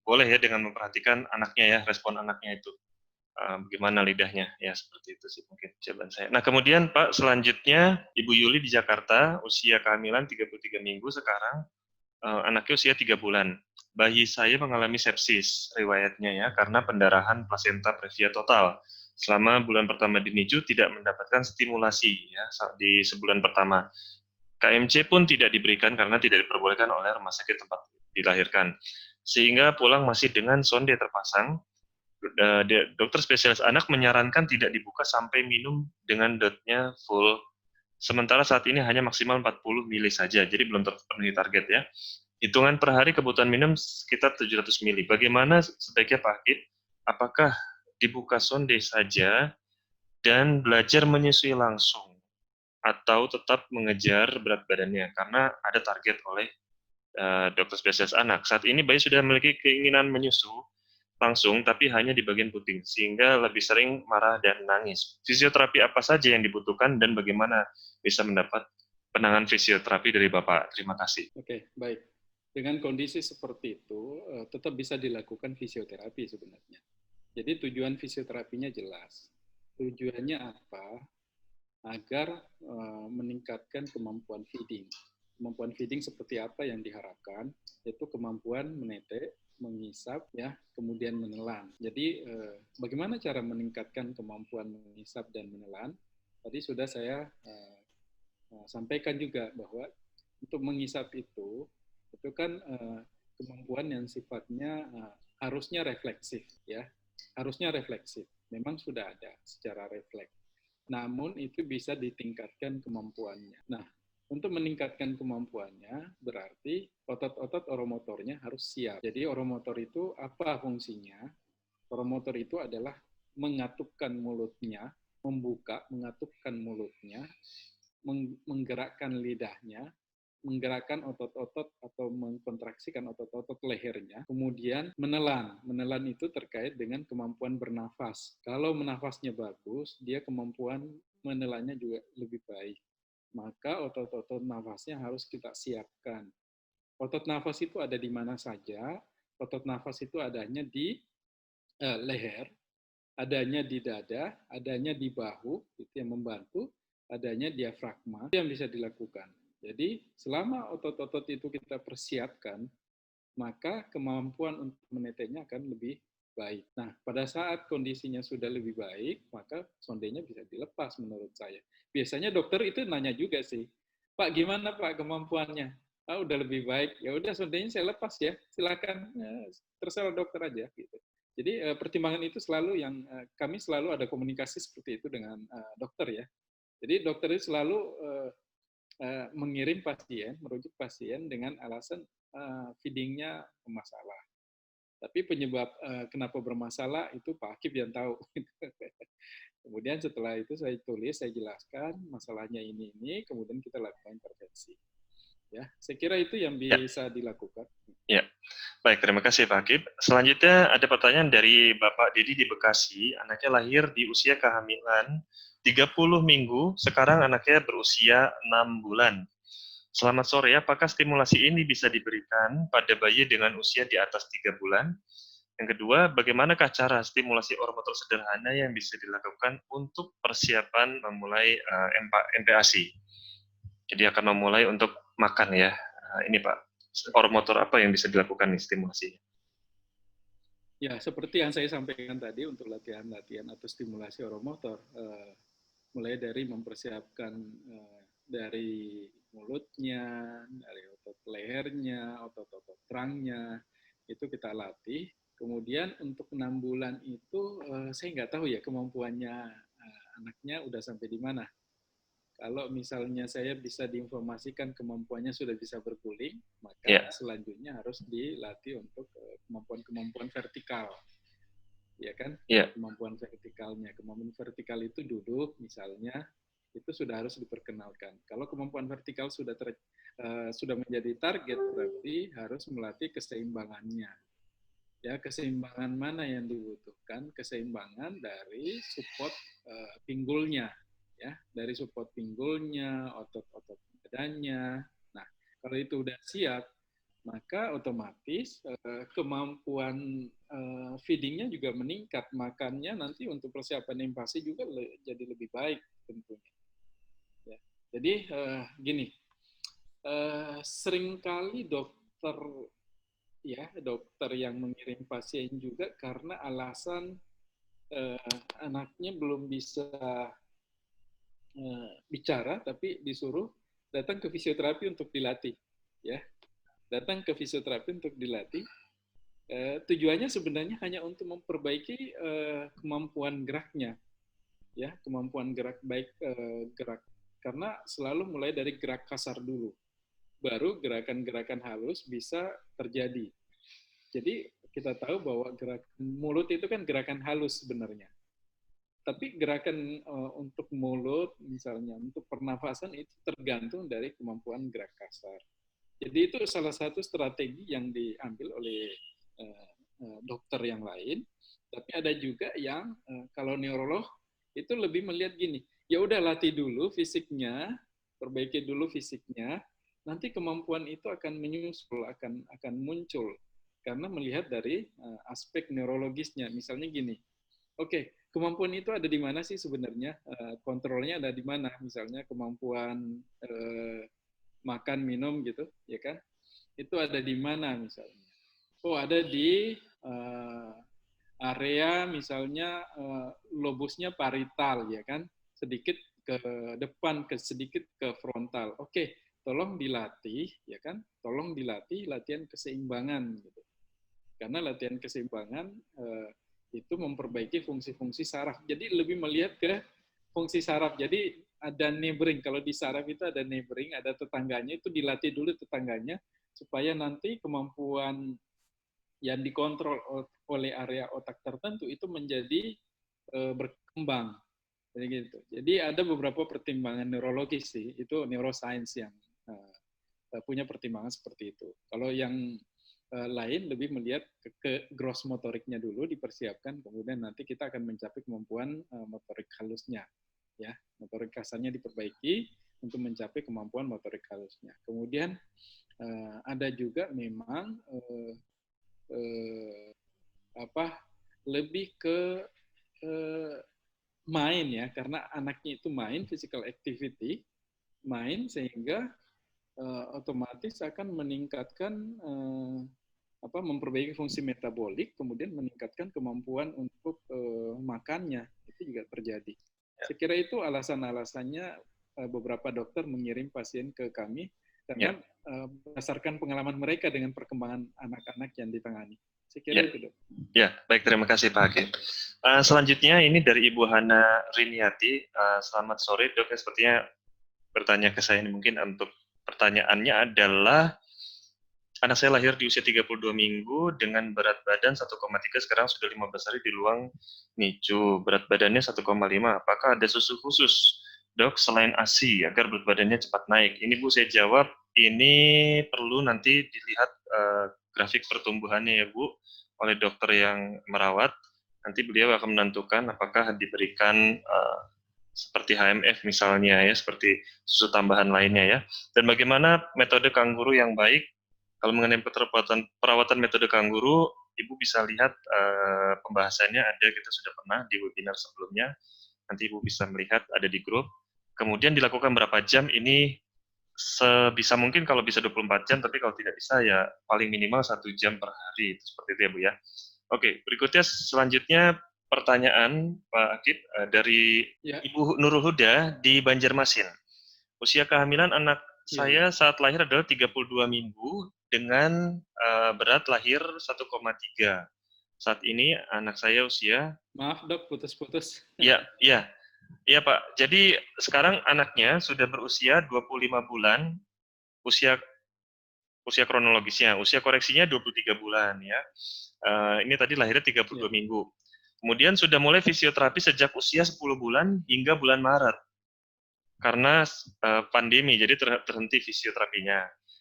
boleh ya dengan memperhatikan anaknya ya, respon anaknya itu. bagaimana lidahnya, ya seperti itu sih mungkin jawaban saya. Nah kemudian Pak, selanjutnya Ibu Yuli di Jakarta, usia kehamilan 33 minggu sekarang, anaknya usia 3 bulan. Bayi saya mengalami sepsis riwayatnya ya, karena pendarahan plasenta previa total. Selama bulan pertama di NICU tidak mendapatkan stimulasi ya di sebulan pertama. KMC pun tidak diberikan karena tidak diperbolehkan oleh rumah sakit tempat dilahirkan. Sehingga pulang masih dengan sonde terpasang. Dokter spesialis anak menyarankan tidak dibuka sampai minum dengan dotnya full. Sementara saat ini hanya maksimal 40 mili saja, jadi belum terpenuhi target ya. Hitungan per hari kebutuhan minum sekitar 700 mili. Bagaimana sebaiknya Pak Hakib? Apakah dibuka sonde saja dan belajar menyusui langsung? Atau tetap mengejar berat badannya? Karena ada target oleh dokter spesialis anak. Saat ini bayi sudah memiliki keinginan menyusu, langsung, tapi hanya di bagian puting, sehingga lebih sering marah dan nangis. Fisioterapi apa saja yang dibutuhkan dan bagaimana bisa mendapat penanganan fisioterapi dari Bapak? Terima kasih. Oke, baik. Dengan kondisi seperti itu, tetap bisa dilakukan fisioterapi sebenarnya. Jadi tujuan fisioterapinya jelas. Tujuannya apa? Agar meningkatkan kemampuan feeding. Kemampuan feeding seperti apa yang diharapkan? Yaitu kemampuan menetek, mengisap, ya, kemudian menelan. Jadi bagaimana cara meningkatkan kemampuan mengisap dan menelan? Tadi sudah saya sampaikan juga bahwa untuk mengisap itu kan kemampuan yang sifatnya harusnya refleksif, ya, harusnya refleksif. Memang sudah ada secara refleks. Namun itu bisa ditingkatkan kemampuannya. Nah, untuk meningkatkan kemampuannya berarti otot-otot oromotornya harus siap. Jadi oromotor itu apa fungsinya? Oromotor itu adalah mengatupkan mulutnya, membuka, mengatupkan mulutnya, menggerakkan lidahnya, menggerakkan otot-otot atau mengkontraksikan otot-otot lehernya, kemudian menelan. Menelan itu terkait dengan kemampuan bernafas. Kalau menafasnya bagus, dia kemampuan menelannya juga lebih baik. Maka otot-otot nafasnya harus kita siapkan. Otot nafas itu ada di mana saja? Otot nafas itu adanya di leher, adanya di dada, adanya di bahu, itu yang membantu, adanya diafragma, itu yang bisa dilakukan. Jadi selama otot-otot itu kita persiapkan, maka kemampuan untuk meneteknya akan lebih baik. Nah, pada saat kondisinya sudah lebih baik, maka sondenya bisa dilepas menurut saya. Biasanya dokter itu nanya juga sih, Pak gimana Pak kemampuannya? Ah, udah lebih baik, ya udah sondenya saya lepas ya, silakan, terserah dokter aja gitu. Jadi pertimbangan itu selalu yang kami selalu ada komunikasi seperti itu dengan dokter ya. Jadi dokter itu selalu mengirim pasien, merujuk pasien dengan alasan feedingnya bermasalah. Tapi penyebab kenapa bermasalah itu Pak Akib yang tahu. Kemudian setelah itu saya tulis, saya jelaskan masalahnya ini, kemudian kita lakukan intervensi. Ya, saya kira itu yang bisa dilakukan. Ya, baik, terima kasih Pak Akib. Selanjutnya ada pertanyaan dari Bapak Didi di Bekasi. Anaknya lahir di usia kehamilan 30 minggu, sekarang anaknya berusia 6 bulan. Selamat sore, apakah stimulasi ini bisa diberikan pada bayi dengan usia di atas 3 bulan? Yang kedua, bagaimanakah cara stimulasi oromotor sederhana yang bisa dilakukan untuk persiapan memulai MPASI? Jadi akan memulai untuk makan ya. Ini Pak, oromotor apa yang bisa dilakukan nih stimulasi? Ya, seperti yang saya sampaikan tadi untuk latihan-latihan atau stimulasi oromotor, mulai dari mempersiapkan dari mulutnya, dari otot lehernya, otot-otot kerangnya, itu kita latih. Kemudian untuk 6 bulan itu saya nggak tahu ya kemampuannya anaknya udah sampai di mana. Kalau misalnya saya bisa diinformasikan kemampuannya sudah bisa berguling, maka selanjutnya harus dilatih untuk kemampuan-kemampuan vertikal. Ya kan? Kemampuan vertikalnya. Kemampuan vertikal itu duduk misalnya, itu sudah harus diperkenalkan. Kalau kemampuan vertikal sudah menjadi target, berarti harus melatih keseimbangannya. Ya, keseimbangan mana yang dibutuhkan? Keseimbangan dari support pinggulnya. Ya, dari support pinggulnya, otot-otot badannya. Nah, kalau itu udah siap, maka otomatis kemampuan feedingnya juga meningkat, makannya nanti untuk persiapan invasi juga jadi lebih baik tentunya. Ya. Jadi gini, seringkali dokter yang mengirim pasien juga karena alasan anaknya belum bisa bicara, tapi disuruh datang ke fisioterapi untuk dilatih, ya. Datang ke fisioterapi untuk dilatih. Tujuannya sebenarnya hanya untuk memperbaiki kemampuan geraknya, ya, kemampuan gerak baik gerak, karena selalu mulai dari gerak kasar dulu, baru gerakan-gerakan halus bisa terjadi. Jadi kita tahu bahwa gerak mulut itu kan gerakan halus sebenarnya. Tapi gerakan untuk mulut, misalnya untuk pernafasan itu tergantung dari kemampuan gerak kasar. Jadi itu salah satu strategi yang diambil oleh dokter yang lain. Tapi ada juga yang kalau neurolog itu lebih melihat gini, ya udah latih dulu fisiknya, perbaiki dulu fisiknya, nanti kemampuan itu akan menyusul, akan muncul karena melihat dari aspek neurologisnya. Misalnya gini, oke, kemampuan itu ada di mana sih sebenarnya? Kontrolnya ada di mana? Misalnya kemampuan makan, minum gitu, ya kan? Itu ada di mana misalnya? Oh, ada di area misalnya lobusnya parietal, ya kan? Sedikit ke depan, sedikit ke frontal. Oke, tolong dilatih, ya kan? Tolong dilatih latihan keseimbangan gitu. Karena latihan keseimbangan itu memperbaiki fungsi-fungsi saraf. Jadi lebih melihat ke fungsi saraf. Jadi ada neighboring. Kalau di saraf itu ada neighboring, ada tetangganya, itu dilatih dulu tetangganya supaya nanti kemampuan yang dikontrol oleh area otak tertentu itu menjadi berkembang. Jadi gitu. Jadi ada beberapa pertimbangan neurologis sih, itu neuroscience yang punya pertimbangan seperti itu. Kalau yang lain lebih melihat ke gross motoriknya dulu dipersiapkan, kemudian nanti kita akan mencapai kemampuan motorik halusnya, ya, motorik kasarnya diperbaiki untuk mencapai kemampuan motorik halusnya. Kemudian ada juga memang lebih ke main, ya, karena anaknya itu main, physical activity, main, sehingga otomatis akan meningkatkan memperbaiki fungsi metabolik, kemudian meningkatkan kemampuan untuk makannya, itu juga terjadi. Saya kira itu alasan-alasannya beberapa dokter mengirim pasien ke kami karena berdasarkan pengalaman mereka dengan perkembangan anak-anak yang ditangani. Saya kira itu, Dok. Ya, baik, terima kasih Pak Hakim. Selanjutnya ini dari Ibu Hana Riniati. Selamat sore, Dok. Sepertinya bertanya ke saya ini mungkin untuk pertanyaannya adalah anak saya lahir di usia 32 minggu dengan berat badan 1,3, sekarang sudah 15 hari di ruang NICU. Berat badannya 1,5. Apakah ada susu khusus, Dok, selain ASI agar berat badannya cepat naik? Ini Bu saya jawab, ini perlu nanti dilihat grafik pertumbuhannya ya Bu oleh dokter yang merawat. Nanti beliau akan menentukan apakah diberikan seperti HMF misalnya ya, seperti susu tambahan lainnya ya. Dan bagaimana metode kanguru yang baik? Kalau mengenai perawatan metode kanguru, Ibu bisa lihat pembahasannya ada, kita sudah pernah di webinar sebelumnya. Nanti Ibu bisa melihat ada di grup. Kemudian dilakukan berapa jam, ini sebisa mungkin kalau bisa 24 jam, tapi kalau tidak bisa ya paling minimal 1 jam per hari. Seperti itu ya Bu ya. Oke, berikutnya selanjutnya pertanyaan Pak Akib dari Ibu Nurul Huda di Banjarmasin. Usia kehamilan anak saya saat lahir adalah 32 minggu dengan berat lahir 1,3. Saat ini anak saya usia... Maaf Dok, putus-putus. Iya Pak. Jadi sekarang anaknya sudah berusia 25 bulan, usia kronologisnya, usia koreksinya 23 bulan ya. Ini tadi lahirnya 32 minggu. Kemudian sudah mulai fisioterapi sejak usia 10 bulan hingga bulan Maret. Karena pandemi, jadi terhenti fisioterapinya.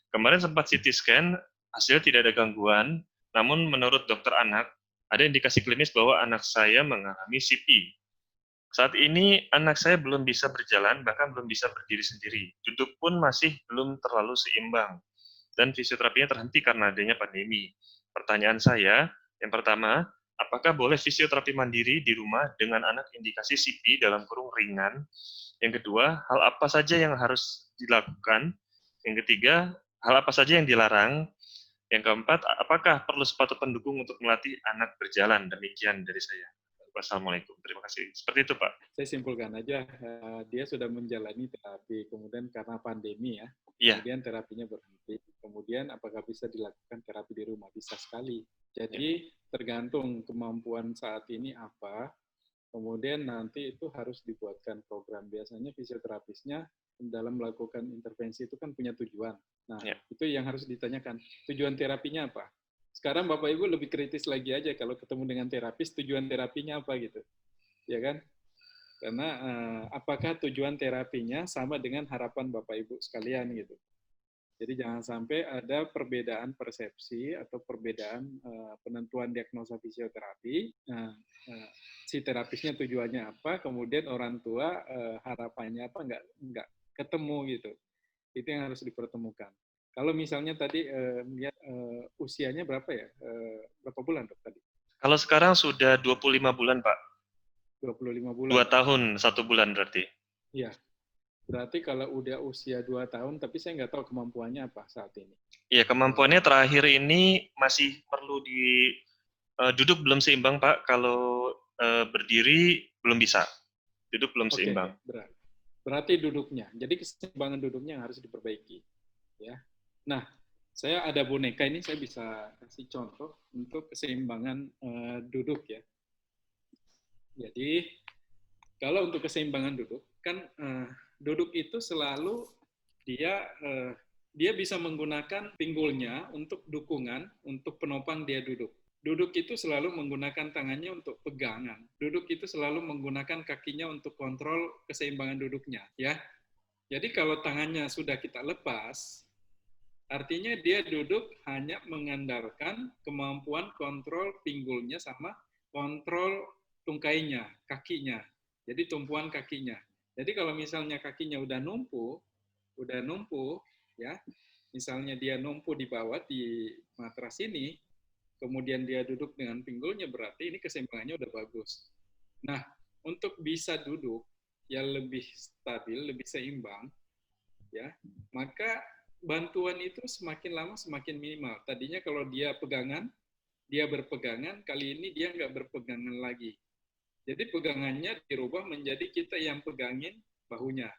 Kemarin sempat CT scan, hasilnya tidak ada gangguan, namun menurut dokter anak, ada indikasi klinis bahwa anak saya mengalami CP. Saat ini anak saya belum bisa berjalan, bahkan belum bisa berdiri sendiri. Duduk pun masih belum terlalu seimbang. dan fisioterapinya terhenti karena adanya pandemi. Pertanyaan saya, yang pertama, apakah boleh fisioterapi mandiri di rumah dengan anak indikasi CP dalam kurung ringan? Yang kedua, hal apa saja yang harus dilakukan? Yang ketiga, hal apa saja yang dilarang? Yang keempat, apakah perlu sepatu pendukung untuk melatih anak berjalan? Demikian dari saya. Wassalamualaikum. Terima kasih. Seperti itu, Pak. Saya simpulkan aja, dia sudah menjalani terapi, kemudian karena pandemi ya, Iya, kemudian terapinya berhenti. Kemudian apakah bisa dilakukan terapi di rumah? Bisa sekali. iya. Jadi tergantung kemampuan saat ini apa, kemudian nanti itu harus dibuatkan program. Biasanya fisioterapisnya dalam melakukan intervensi itu kan punya tujuan. Nah, Iya. itu yang harus ditanyakan. Tujuan terapinya apa? Sekarang Bapak Ibu lebih kritis lagi aja kalau ketemu dengan terapis, tujuan terapinya apa gitu. Ya kan? Karena apakah tujuan terapinya sama dengan harapan Bapak Ibu sekalian gitu. Jadi jangan sampai ada perbedaan persepsi atau perbedaan penentuan diagnosa fisioterapi. Si terapisnya tujuannya apa, kemudian orang tua harapannya apa, nggak ketemu gitu. Itu yang harus dipertemukan. Kalau misalnya tadi lihat usianya berapa ya? Berapa bulan dok tadi? Kalau sekarang sudah 25 bulan, Pak. 25 bulan. 2 tahun, 1 bulan berarti. Iya. Berarti kalau udah usia 2 tahun, tapi saya nggak tahu kemampuannya apa saat ini. Iya, kemampuannya terakhir ini masih perlu duduk belum seimbang, Pak. Kalau berdiri belum bisa. Duduk belum seimbang. Berarti duduknya. Jadi keseimbangan duduknya yang harus diperbaiki. Ya. Nah, saya ada boneka ini, saya bisa kasih contoh untuk keseimbangan duduk ya. Jadi, kalau untuk keseimbangan duduk, kan duduk itu selalu dia bisa menggunakan pinggulnya untuk dukungan, untuk penopang dia duduk. Duduk itu selalu menggunakan tangannya untuk pegangan. Duduk itu selalu menggunakan kakinya untuk kontrol keseimbangan duduknya, ya. Jadi kalau tangannya sudah kita lepas, artinya dia duduk hanya mengandalkan kemampuan kontrol pinggulnya sama kontrol tungkainya, kakinya. Jadi tumpuan kakinya. Jadi kalau misalnya kakinya udah numpu, ya, misalnya dia numpu di bawah di matras ini, kemudian dia duduk dengan pinggulnya, berarti ini keseimbangannya udah bagus. Nah, untuk bisa duduk yang lebih stabil, lebih seimbang, ya, maka bantuan itu semakin lama semakin minimal. Tadinya kalau dia berpegangan, kali ini dia nggak berpegangan lagi. Jadi pegangannya dirubah menjadi kita yang pegangin bahunya,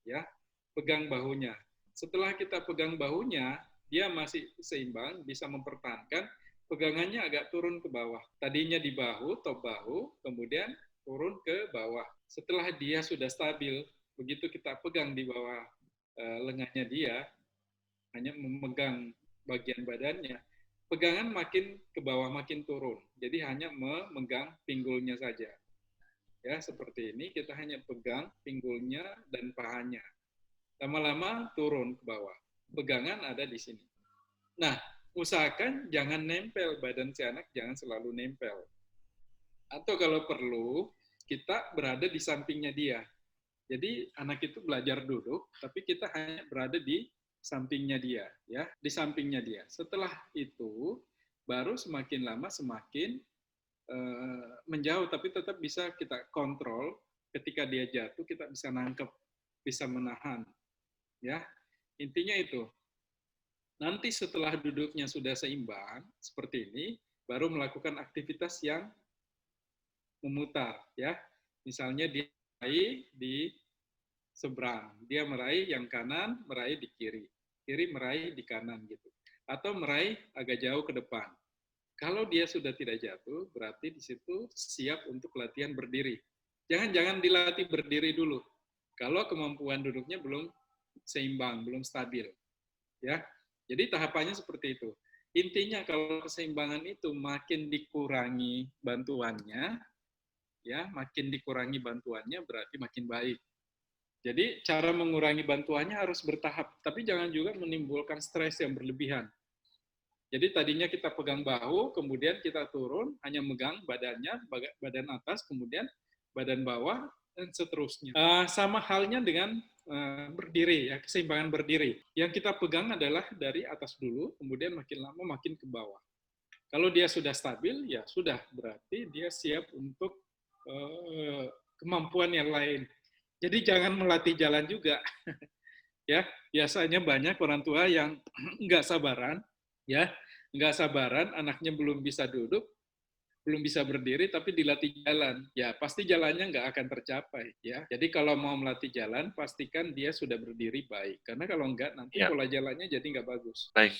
ya, pegang bahunya. Setelah kita pegang bahunya, dia masih seimbang, bisa mempertahankan, pegangannya agak turun ke bawah. Tadinya di bahu, top bahu, kemudian turun ke bawah. Setelah dia sudah stabil, begitu kita pegang di bawah lengannya dia, hanya memegang bagian badannya, pegangan makin ke bawah, makin turun. Jadi hanya memegang pinggulnya saja. Ya, seperti ini, kita hanya pegang pinggulnya dan pahanya. Lama-lama turun ke bawah. Pegangan ada di sini. Nah, usahakan jangan nempel, badan si anak jangan selalu nempel. Atau kalau perlu, kita berada di sampingnya dia. Jadi anak itu belajar duduk, tapi kita hanya berada di sampingnya dia, ya, di sampingnya dia. Setelah itu, baru semakin lama semakin menjauh, tapi tetap bisa kita kontrol. Ketika dia jatuh, kita bisa nangkep, bisa menahan, ya. Intinya itu. Nanti setelah duduknya sudah seimbang seperti ini, baru melakukan aktivitas yang memutar, ya. Misalnya dia meraih di seberang, dia meraih yang kanan, meraih di kiri meraih di kanan gitu, atau meraih agak jauh ke depan. Kalau dia sudah tidak jatuh, berarti di situ siap untuk latihan berdiri. Jangan dilatih berdiri dulu. Kalau kemampuan duduknya belum seimbang, belum stabil, ya. Jadi tahapannya seperti itu. Intinya kalau keseimbangan itu makin dikurangi bantuannya, ya, makin dikurangi bantuannya berarti makin baik. Jadi cara mengurangi bantuannya harus bertahap, tapi jangan juga menimbulkan stres yang berlebihan. Jadi tadinya kita pegang bahu, kemudian kita turun, hanya megang badannya, badan atas, kemudian badan bawah, dan seterusnya. Sama halnya dengan berdiri, ya, keseimbangan berdiri. Yang kita pegang adalah dari atas dulu, kemudian makin lama makin ke bawah. Kalau dia sudah stabil, ya sudah, berarti dia siap untuk kemampuan yang lain. Jadi jangan melatih jalan juga. Ya, biasanya banyak orang tua yang nggak sabaran, ya, nggak sabaran, anaknya belum bisa duduk, belum bisa berdiri, tapi dilatih jalan. Ya, pasti jalannya nggak akan tercapai. Ya, jadi kalau mau melatih jalan, pastikan dia sudah berdiri baik. Karena kalau nggak, nanti Ya, pola jalannya jadi nggak bagus. baik.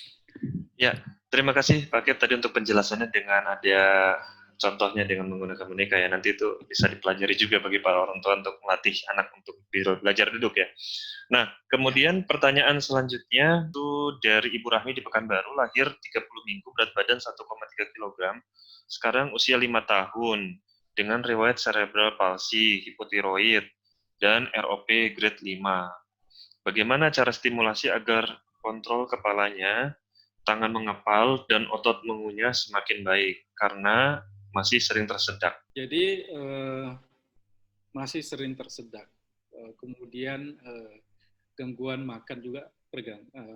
Ya, terima kasih Pak Kip tadi untuk penjelasannya dengan ada contohnya dengan menggunakan boneka ya. Nanti itu bisa dipelajari juga bagi para orang tua untuk melatih anak untuk belajar duduk ya. Nah, Ya, kemudian pertanyaan selanjutnya itu dari Ibu Rahmi di Pekanbaru, lahir 30 minggu, berat badan 1,3 kg, sekarang usia 5 tahun, dengan riwayat cerebral palsy, hipotiroid, dan ROP grade 5. Bagaimana cara stimulasi agar kontrol kepalanya, tangan mengepal, dan otot mengunyah semakin baik? Karena masih sering tersedak. jadi masih sering tersedak. Kemudian gangguan makan juga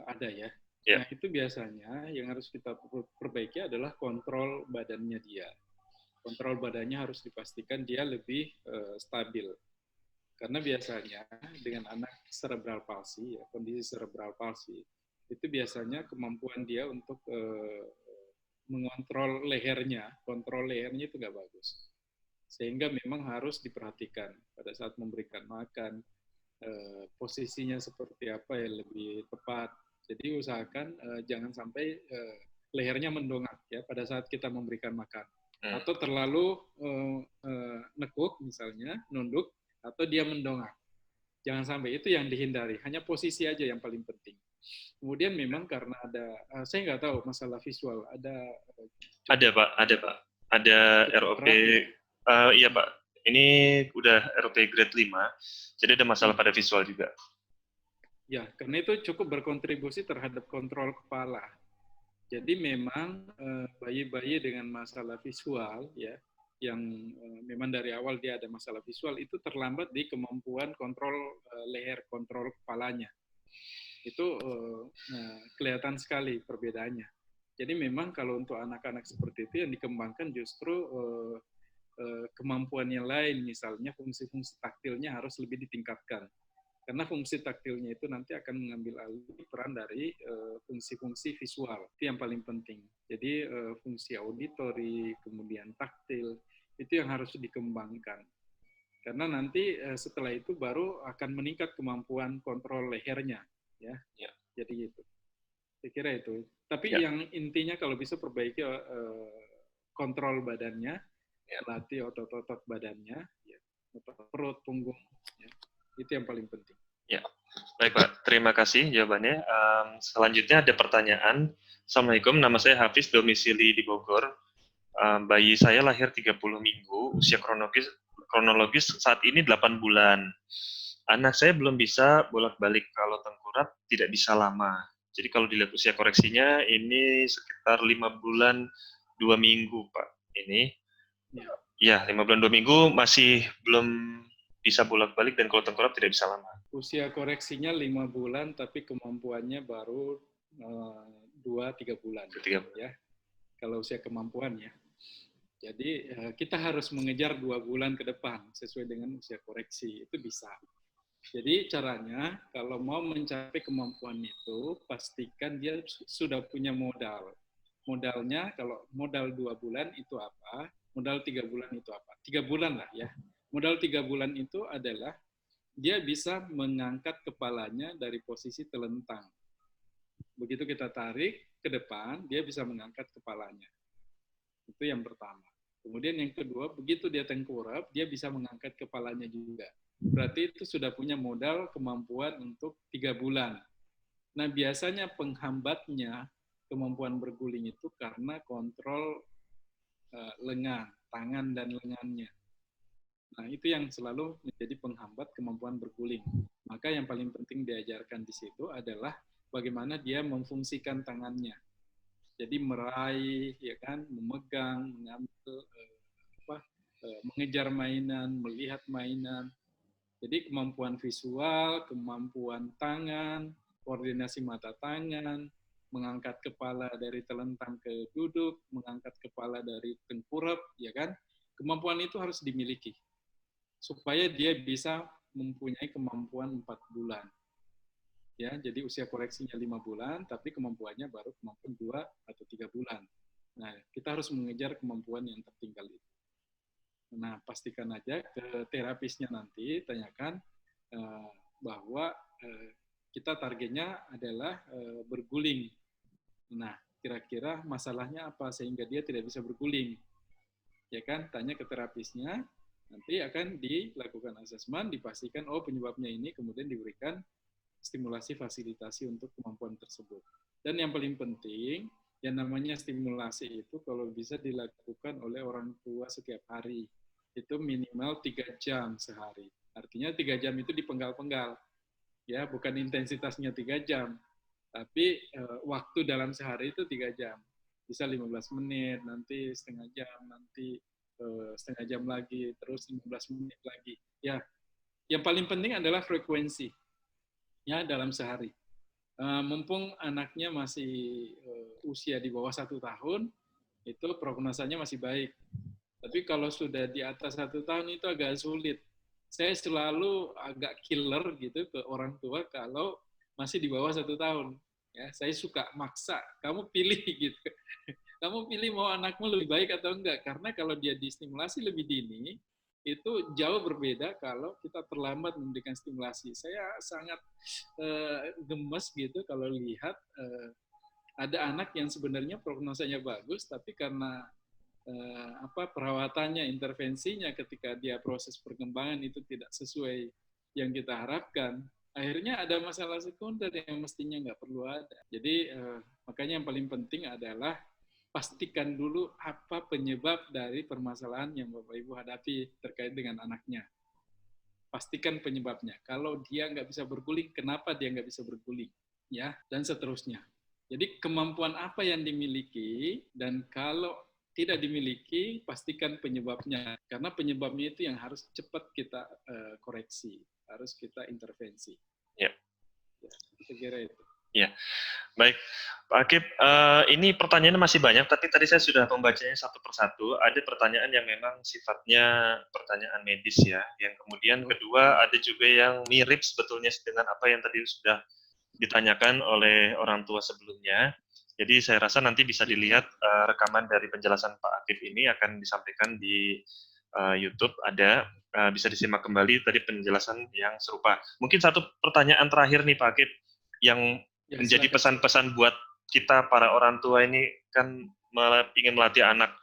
ada ya. Ya, Nah, itu biasanya yang harus kita perbaiki adalah kontrol badannya dia. Kontrol badannya harus dipastikan dia lebih stabil. Karena biasanya dengan anak cerebral palsy, ya, kondisi cerebral palsy, itu biasanya kemampuan dia untuk mengontrol lehernya, kontrol lehernya itu nggak bagus. Sehingga memang harus diperhatikan pada saat memberikan makan, posisinya seperti apa yang lebih tepat. Jadi usahakan jangan sampai lehernya mendongak ya pada saat kita memberikan makan. Atau terlalu nekuk misalnya, nunduk, atau dia mendongak. Jangan sampai, itu yang dihindari. Hanya posisi aja yang paling penting. Kemudian memang karena ada, saya nggak tahu masalah visual, ada Pak, ada Pak. Ada cukup ROP, terang ya. iya Pak. Ini udah ROP grade 5, jadi ada masalah pada visual juga. Ya, karena itu cukup berkontribusi terhadap kontrol kepala. Jadi memang bayi-bayi dengan masalah visual ya, yang memang dari awal dia ada masalah visual, itu terlambat di kemampuan kontrol leher, kontrol kepalanya. Itu kelihatan sekali perbedaannya. Jadi memang kalau untuk anak-anak seperti itu yang dikembangkan justru kemampuan yang lain, misalnya fungsi-fungsi taktilnya harus lebih ditingkatkan. Karena fungsi taktilnya itu nanti akan mengambil alih peran dari fungsi-fungsi visual. Itu yang paling penting. Jadi fungsi auditori, kemudian taktil, itu yang harus dikembangkan. Karena nanti setelah itu baru akan meningkat kemampuan kontrol lehernya. Ya. Jadi itu. Saya kira itu. Tapi yang intinya kalau bisa perbaiki kontrol badannya, latih otot-otot badannya, ya, otot perut, punggung, ya. Itu yang paling penting. Ya, baik Pak. Terima kasih jawabannya. Selanjutnya ada pertanyaan. Assalamualaikum, nama saya Hafiz, domisili di Bogor. Bayi saya lahir 30 minggu, usia kronologis saat ini 8 bulan. Anak saya belum bisa bolak-balik, kalau tengkurap tidak bisa lama. Jadi kalau dilihat usia koreksinya, ini sekitar 5 bulan 2 minggu, Pak. Ini, ya 5 bulan 2 minggu masih belum bisa bolak-balik, dan kalau tengkurap tidak bisa lama. Usia koreksinya 5 bulan, tapi kemampuannya baru 2-3 bulan. Ya. Kalau usia kemampuannya. Jadi kita harus mengejar 2 bulan ke depan sesuai dengan usia koreksi. Itu bisa. Jadi caranya kalau mau mencapai kemampuan itu, pastikan dia sudah punya modal. Modalnya kalau modal 2 bulan itu apa? Modal 3 bulan itu apa? 3 bulan lah ya. Modal 3 bulan itu adalah dia bisa mengangkat kepalanya dari posisi telentang. Begitu kita tarik ke depan, dia bisa mengangkat kepalanya. Itu yang pertama. Kemudian yang kedua, begitu dia tengkurap, dia bisa mengangkat kepalanya juga. Berarti itu sudah punya modal kemampuan untuk 3 bulan. Nah, biasanya penghambatnya kemampuan berguling itu karena kontrol lengan, tangan dan lengannya. Nah, itu yang selalu menjadi penghambat kemampuan berguling. Maka yang paling penting diajarkan di situ adalah bagaimana dia memfungsikan tangannya. Jadi meraih, ya kan, memegang, mengambil, mengejar mainan, melihat mainan. Jadi kemampuan visual, kemampuan tangan, koordinasi mata tangan, mengangkat kepala dari telentang ke duduk, mengangkat kepala dari tengkurap, ya kan? Kemampuan itu harus dimiliki supaya dia bisa mempunyai kemampuan 4 bulan. Ya, jadi usia koreksinya 5 bulan, tapi kemampuannya baru kemampuan 2 atau 3 bulan. Nah, kita harus mengejar kemampuan yang tertinggal itu. Nah, pastikan aja ke terapisnya nanti, tanyakan bahwa kita targetnya adalah berguling. Nah, kira-kira masalahnya apa sehingga dia tidak bisa berguling? Ya kan, tanya ke terapisnya, nanti akan dilakukan asesmen, dipastikan oh penyebabnya ini, kemudian diberikan stimulasi fasilitasi untuk kemampuan tersebut. Dan yang paling penting, yang namanya stimulasi itu kalau bisa dilakukan oleh orang tua setiap hari. Itu minimal 3 jam sehari. Artinya 3 jam itu dipenggal-penggal. Ya, bukan intensitasnya 3 jam, tapi waktu dalam sehari itu 3 jam. Bisa 15 menit, nanti setengah jam, nanti setengah jam lagi, terus 15 menit lagi. Ya, yang paling penting adalah frekuensi ya dalam sehari. Mumpung anaknya masih usia di bawah 1 tahun, itu prognosanya masih baik. Tapi kalau sudah di atas 1 tahun itu agak sulit. Saya selalu agak killer gitu ke orang tua kalau masih di bawah 1 tahun. Ya, saya suka maksa, kamu pilih gitu. Kamu pilih mau anakmu lebih baik atau enggak. Karena kalau dia distimulasi lebih dini, itu jauh berbeda kalau kita terlambat memberikan stimulasi. Saya sangat gemes gitu kalau lihat ada anak yang sebenarnya prognosanya bagus, tapi karena perawatannya, intervensinya ketika dia proses perkembangan itu tidak sesuai yang kita harapkan, akhirnya ada masalah sekunder yang mestinya nggak perlu ada. Jadi makanya yang paling penting adalah pastikan dulu apa penyebab dari permasalahan yang Bapak Ibu hadapi terkait dengan anaknya. Pastikan penyebabnya. Kalau dia nggak bisa berguling, kenapa dia nggak bisa berguling? Ya, dan seterusnya. Jadi kemampuan apa yang dimiliki, dan kalau tidak dimiliki, pastikan penyebabnya. Karena penyebabnya itu yang harus cepat kita koreksi, harus kita intervensi. Ya. Saya kira itu. Ya, baik. Pak Akib, ini pertanyaannya masih banyak, tapi tadi saya sudah membacanya satu persatu. Ada pertanyaan yang memang sifatnya pertanyaan medis ya. Yang kemudian kedua, ada juga yang mirip sebetulnya dengan apa yang tadi sudah ditanyakan oleh orang tua sebelumnya. Jadi saya rasa nanti bisa dilihat rekaman dari penjelasan Pak Akib ini akan disampaikan di YouTube, ada bisa disimak kembali tadi penjelasan yang serupa. Mungkin satu pertanyaan terakhir nih Pak Akib, yang menjadi pesan-pesan buat kita para orang tua ini kan ingin melatih anak.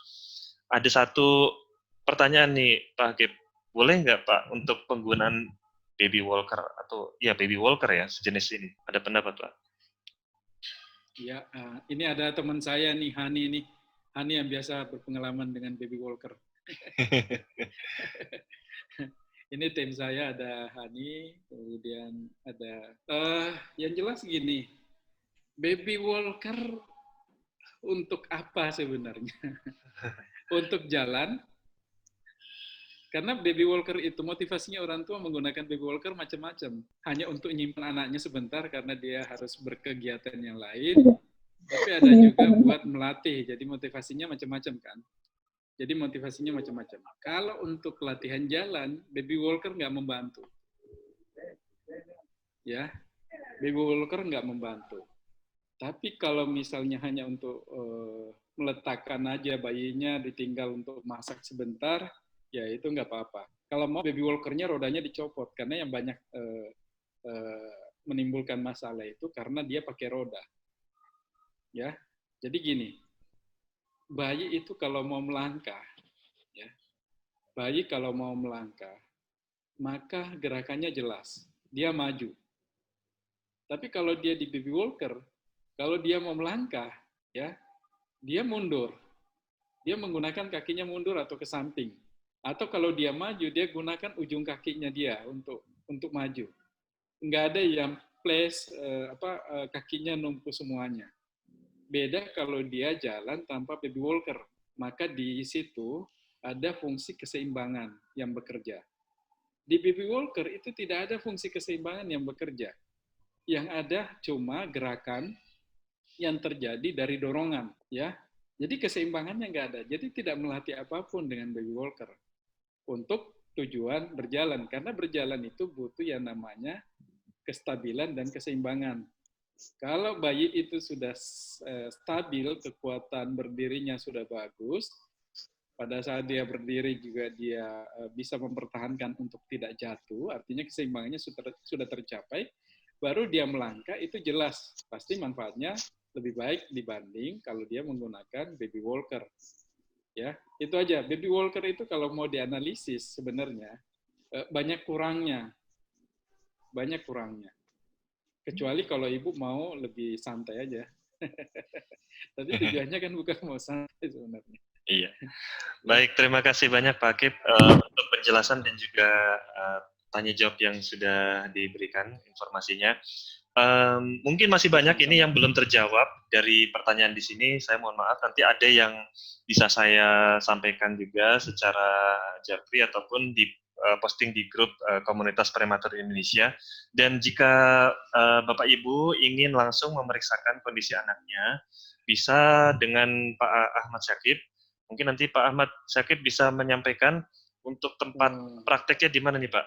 Ada satu pertanyaan nih Pak Akib, boleh nggak Pak untuk penggunaan baby walker atau ya baby walker ya sejenis ini? Ada pendapat Pak? Ya, ini ada teman saya nih, Hani nih. Hani yang biasa berpengalaman dengan baby walker. Ini tim saya ada Hani, kemudian ada yang jelas gini, baby walker untuk apa sebenarnya? Untuk jalan, karena baby walker itu motivasinya orang tua menggunakan baby walker macam-macam. Hanya untuk nyimpan anaknya sebentar karena dia harus berkegiatan yang lain. Tapi ada juga buat melatih, jadi motivasinya macam-macam kan. Jadi motivasinya macam-macam. Kalau untuk latihan jalan, baby walker nggak membantu. Ya, baby walker nggak membantu. Tapi kalau misalnya hanya untuk meletakkan aja bayinya, ditinggal untuk masak sebentar, ya itu nggak apa-apa. Kalau mau baby walker-nya rodanya dicopot, karena yang banyak menimbulkan masalah itu karena dia pakai roda. Ya, jadi gini, bayi itu kalau mau melangkah, ya, bayi kalau mau melangkah, maka gerakannya jelas, dia maju. Tapi kalau dia di baby walker, kalau dia mau melangkah, ya, dia mundur. Dia menggunakan kakinya mundur atau ke samping. Atau kalau dia maju, dia gunakan ujung kakinya dia untuk maju. Nggak ada yang place kakinya numpuk semuanya. Beda kalau dia jalan tanpa baby walker, maka di situ ada fungsi keseimbangan yang bekerja. Di baby walker itu tidak ada fungsi keseimbangan yang bekerja. Yang ada cuma gerakan yang terjadi dari dorongan, ya. Jadi keseimbangannya nggak ada. Jadi tidak melatih apapun dengan baby walker untuk tujuan berjalan. Karena berjalan itu butuh yang namanya kestabilan dan keseimbangan. Kalau bayi itu sudah stabil, kekuatan berdirinya sudah bagus, pada saat dia berdiri juga dia bisa mempertahankan untuk tidak jatuh, artinya keseimbangannya sudah tercapai, baru dia melangkah, itu jelas pasti manfaatnya lebih baik dibanding kalau dia menggunakan baby walker. Ya, itu aja. Baby walker itu kalau mau dianalisis sebenarnya banyak kurangnya. Banyak kurangnya. Kecuali kalau ibu mau lebih santai aja. Tapi tujuannya kan bukan mau santai sebenarnya. Iya. Baik, terima kasih banyak Pak Akib untuk penjelasan dan juga tanya jawab yang sudah diberikan informasinya. Mungkin masih banyak ini yang belum terjawab dari pertanyaan di sini. Saya mohon maaf, nanti ada yang bisa saya sampaikan juga secara japri ataupun di posting di grup komunitas prematur Indonesia. Dan jika Bapak Ibu ingin langsung memeriksakan kondisi anaknya, bisa dengan Pak Ahmad Syakib. Mungkin nanti Pak Ahmad Syakib bisa menyampaikan untuk tempat prakteknya di mana nih Pak?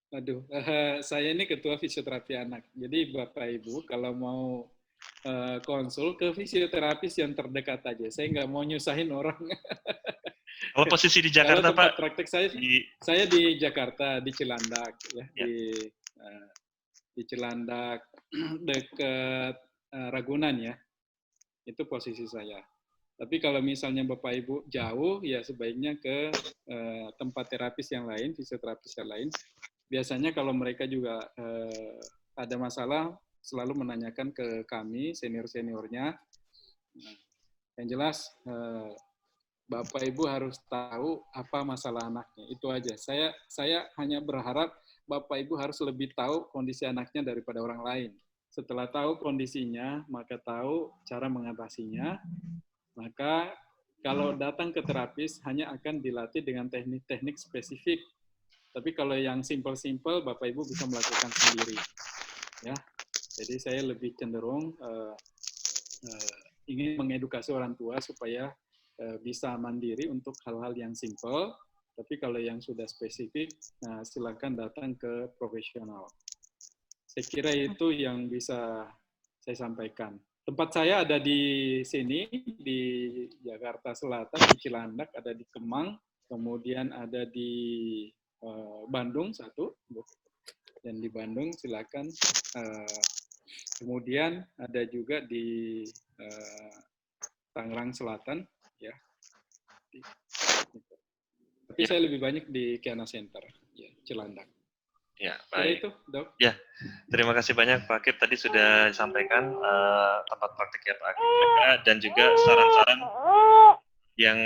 Aduh, saya ini ketua fisioterapi anak. Jadi Bapak Ibu kalau mau konsul ke fisioterapis yang terdekat aja. Saya nggak mau nyusahin orang. Kalau posisi di Jakarta kalau tempat Pak? praktek saya di Jakarta, di Cilandak, ya, ya. Di Cilandak dekat Ragunan ya. Itu posisi saya. Tapi kalau misalnya Bapak Ibu jauh, ya sebaiknya ke tempat terapis yang lain, fisioterapis yang lain. Biasanya kalau mereka juga ada masalah, selalu menanyakan ke kami, senior-seniornya. Nah, yang jelas, Bapak Ibu harus tahu apa masalah anaknya. Itu aja. Saya hanya berharap Bapak Ibu harus lebih tahu kondisi anaknya daripada orang lain. Setelah tahu kondisinya, maka tahu cara mengatasinya. Maka kalau datang ke terapis hanya akan dilatih dengan teknik-teknik spesifik. Tapi kalau yang simple-simple, Bapak Ibu bisa melakukan sendiri. Ya, jadi saya lebih cenderung ingin mengedukasi orang tua supaya bisa mandiri untuk hal-hal yang simple. Tapi kalau yang sudah spesifik, silakan datang ke profesional. Saya kira itu yang bisa saya sampaikan. Tempat saya ada di sini, di Jakarta Selatan, di Cilandak, ada di Kemang, kemudian ada di Bandung satu, dan di Bandung silakan. Kemudian ada juga di Tangerang Selatan, ya. Tapi ya. Saya lebih banyak di Kiana Center, ya, Cilandak. Ya, baik. Itu, Dok. Ya, terima kasih banyak Pak Akib. Tadi sudah disampaikan tempat praktiknya Pak Akib dan juga saran-saran yang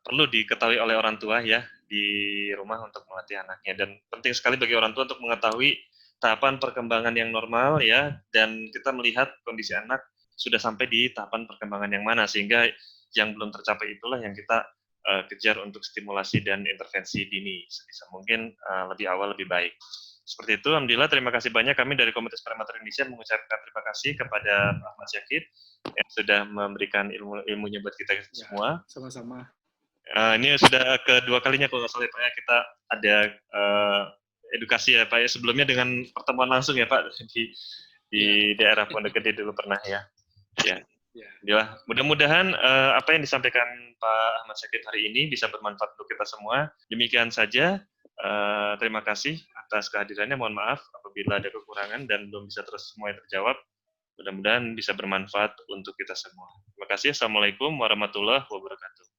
perlu diketahui oleh orang tua ya di rumah untuk melatih anaknya. Dan penting sekali bagi orang tua untuk mengetahui tahapan perkembangan yang normal ya, dan kita melihat kondisi anak sudah sampai di tahapan perkembangan yang mana, sehingga yang belum tercapai itulah yang kita kejar untuk stimulasi dan intervensi dini sebisa mungkin lebih awal lebih baik. Seperti itu, alhamdulillah terima kasih banyak kami dari Komunitas Prematur Indonesia mengucapkan terima kasih kepada Pak Ahmad Syakib yang sudah memberikan ilmunya buat kita semua. Sama-sama. Ini sudah kedua kalinya kalau nggak salah Pak ya, kita ada edukasi ya Pak ya, sebelumnya dengan pertemuan langsung ya Pak di daerah Pondok Gede dulu pernah ya. Ya. Ya, mudah-mudahan apa yang disampaikan Pak Ahmad Syakib hari ini bisa bermanfaat untuk kita semua. Demikian saja. Terima kasih atas kehadirannya. Mohon maaf apabila ada kekurangan dan belum bisa terus semuanya terjawab. Mudah-mudahan bisa bermanfaat untuk kita semua. Terima kasih. Assalamualaikum warahmatullahi wabarakatuh.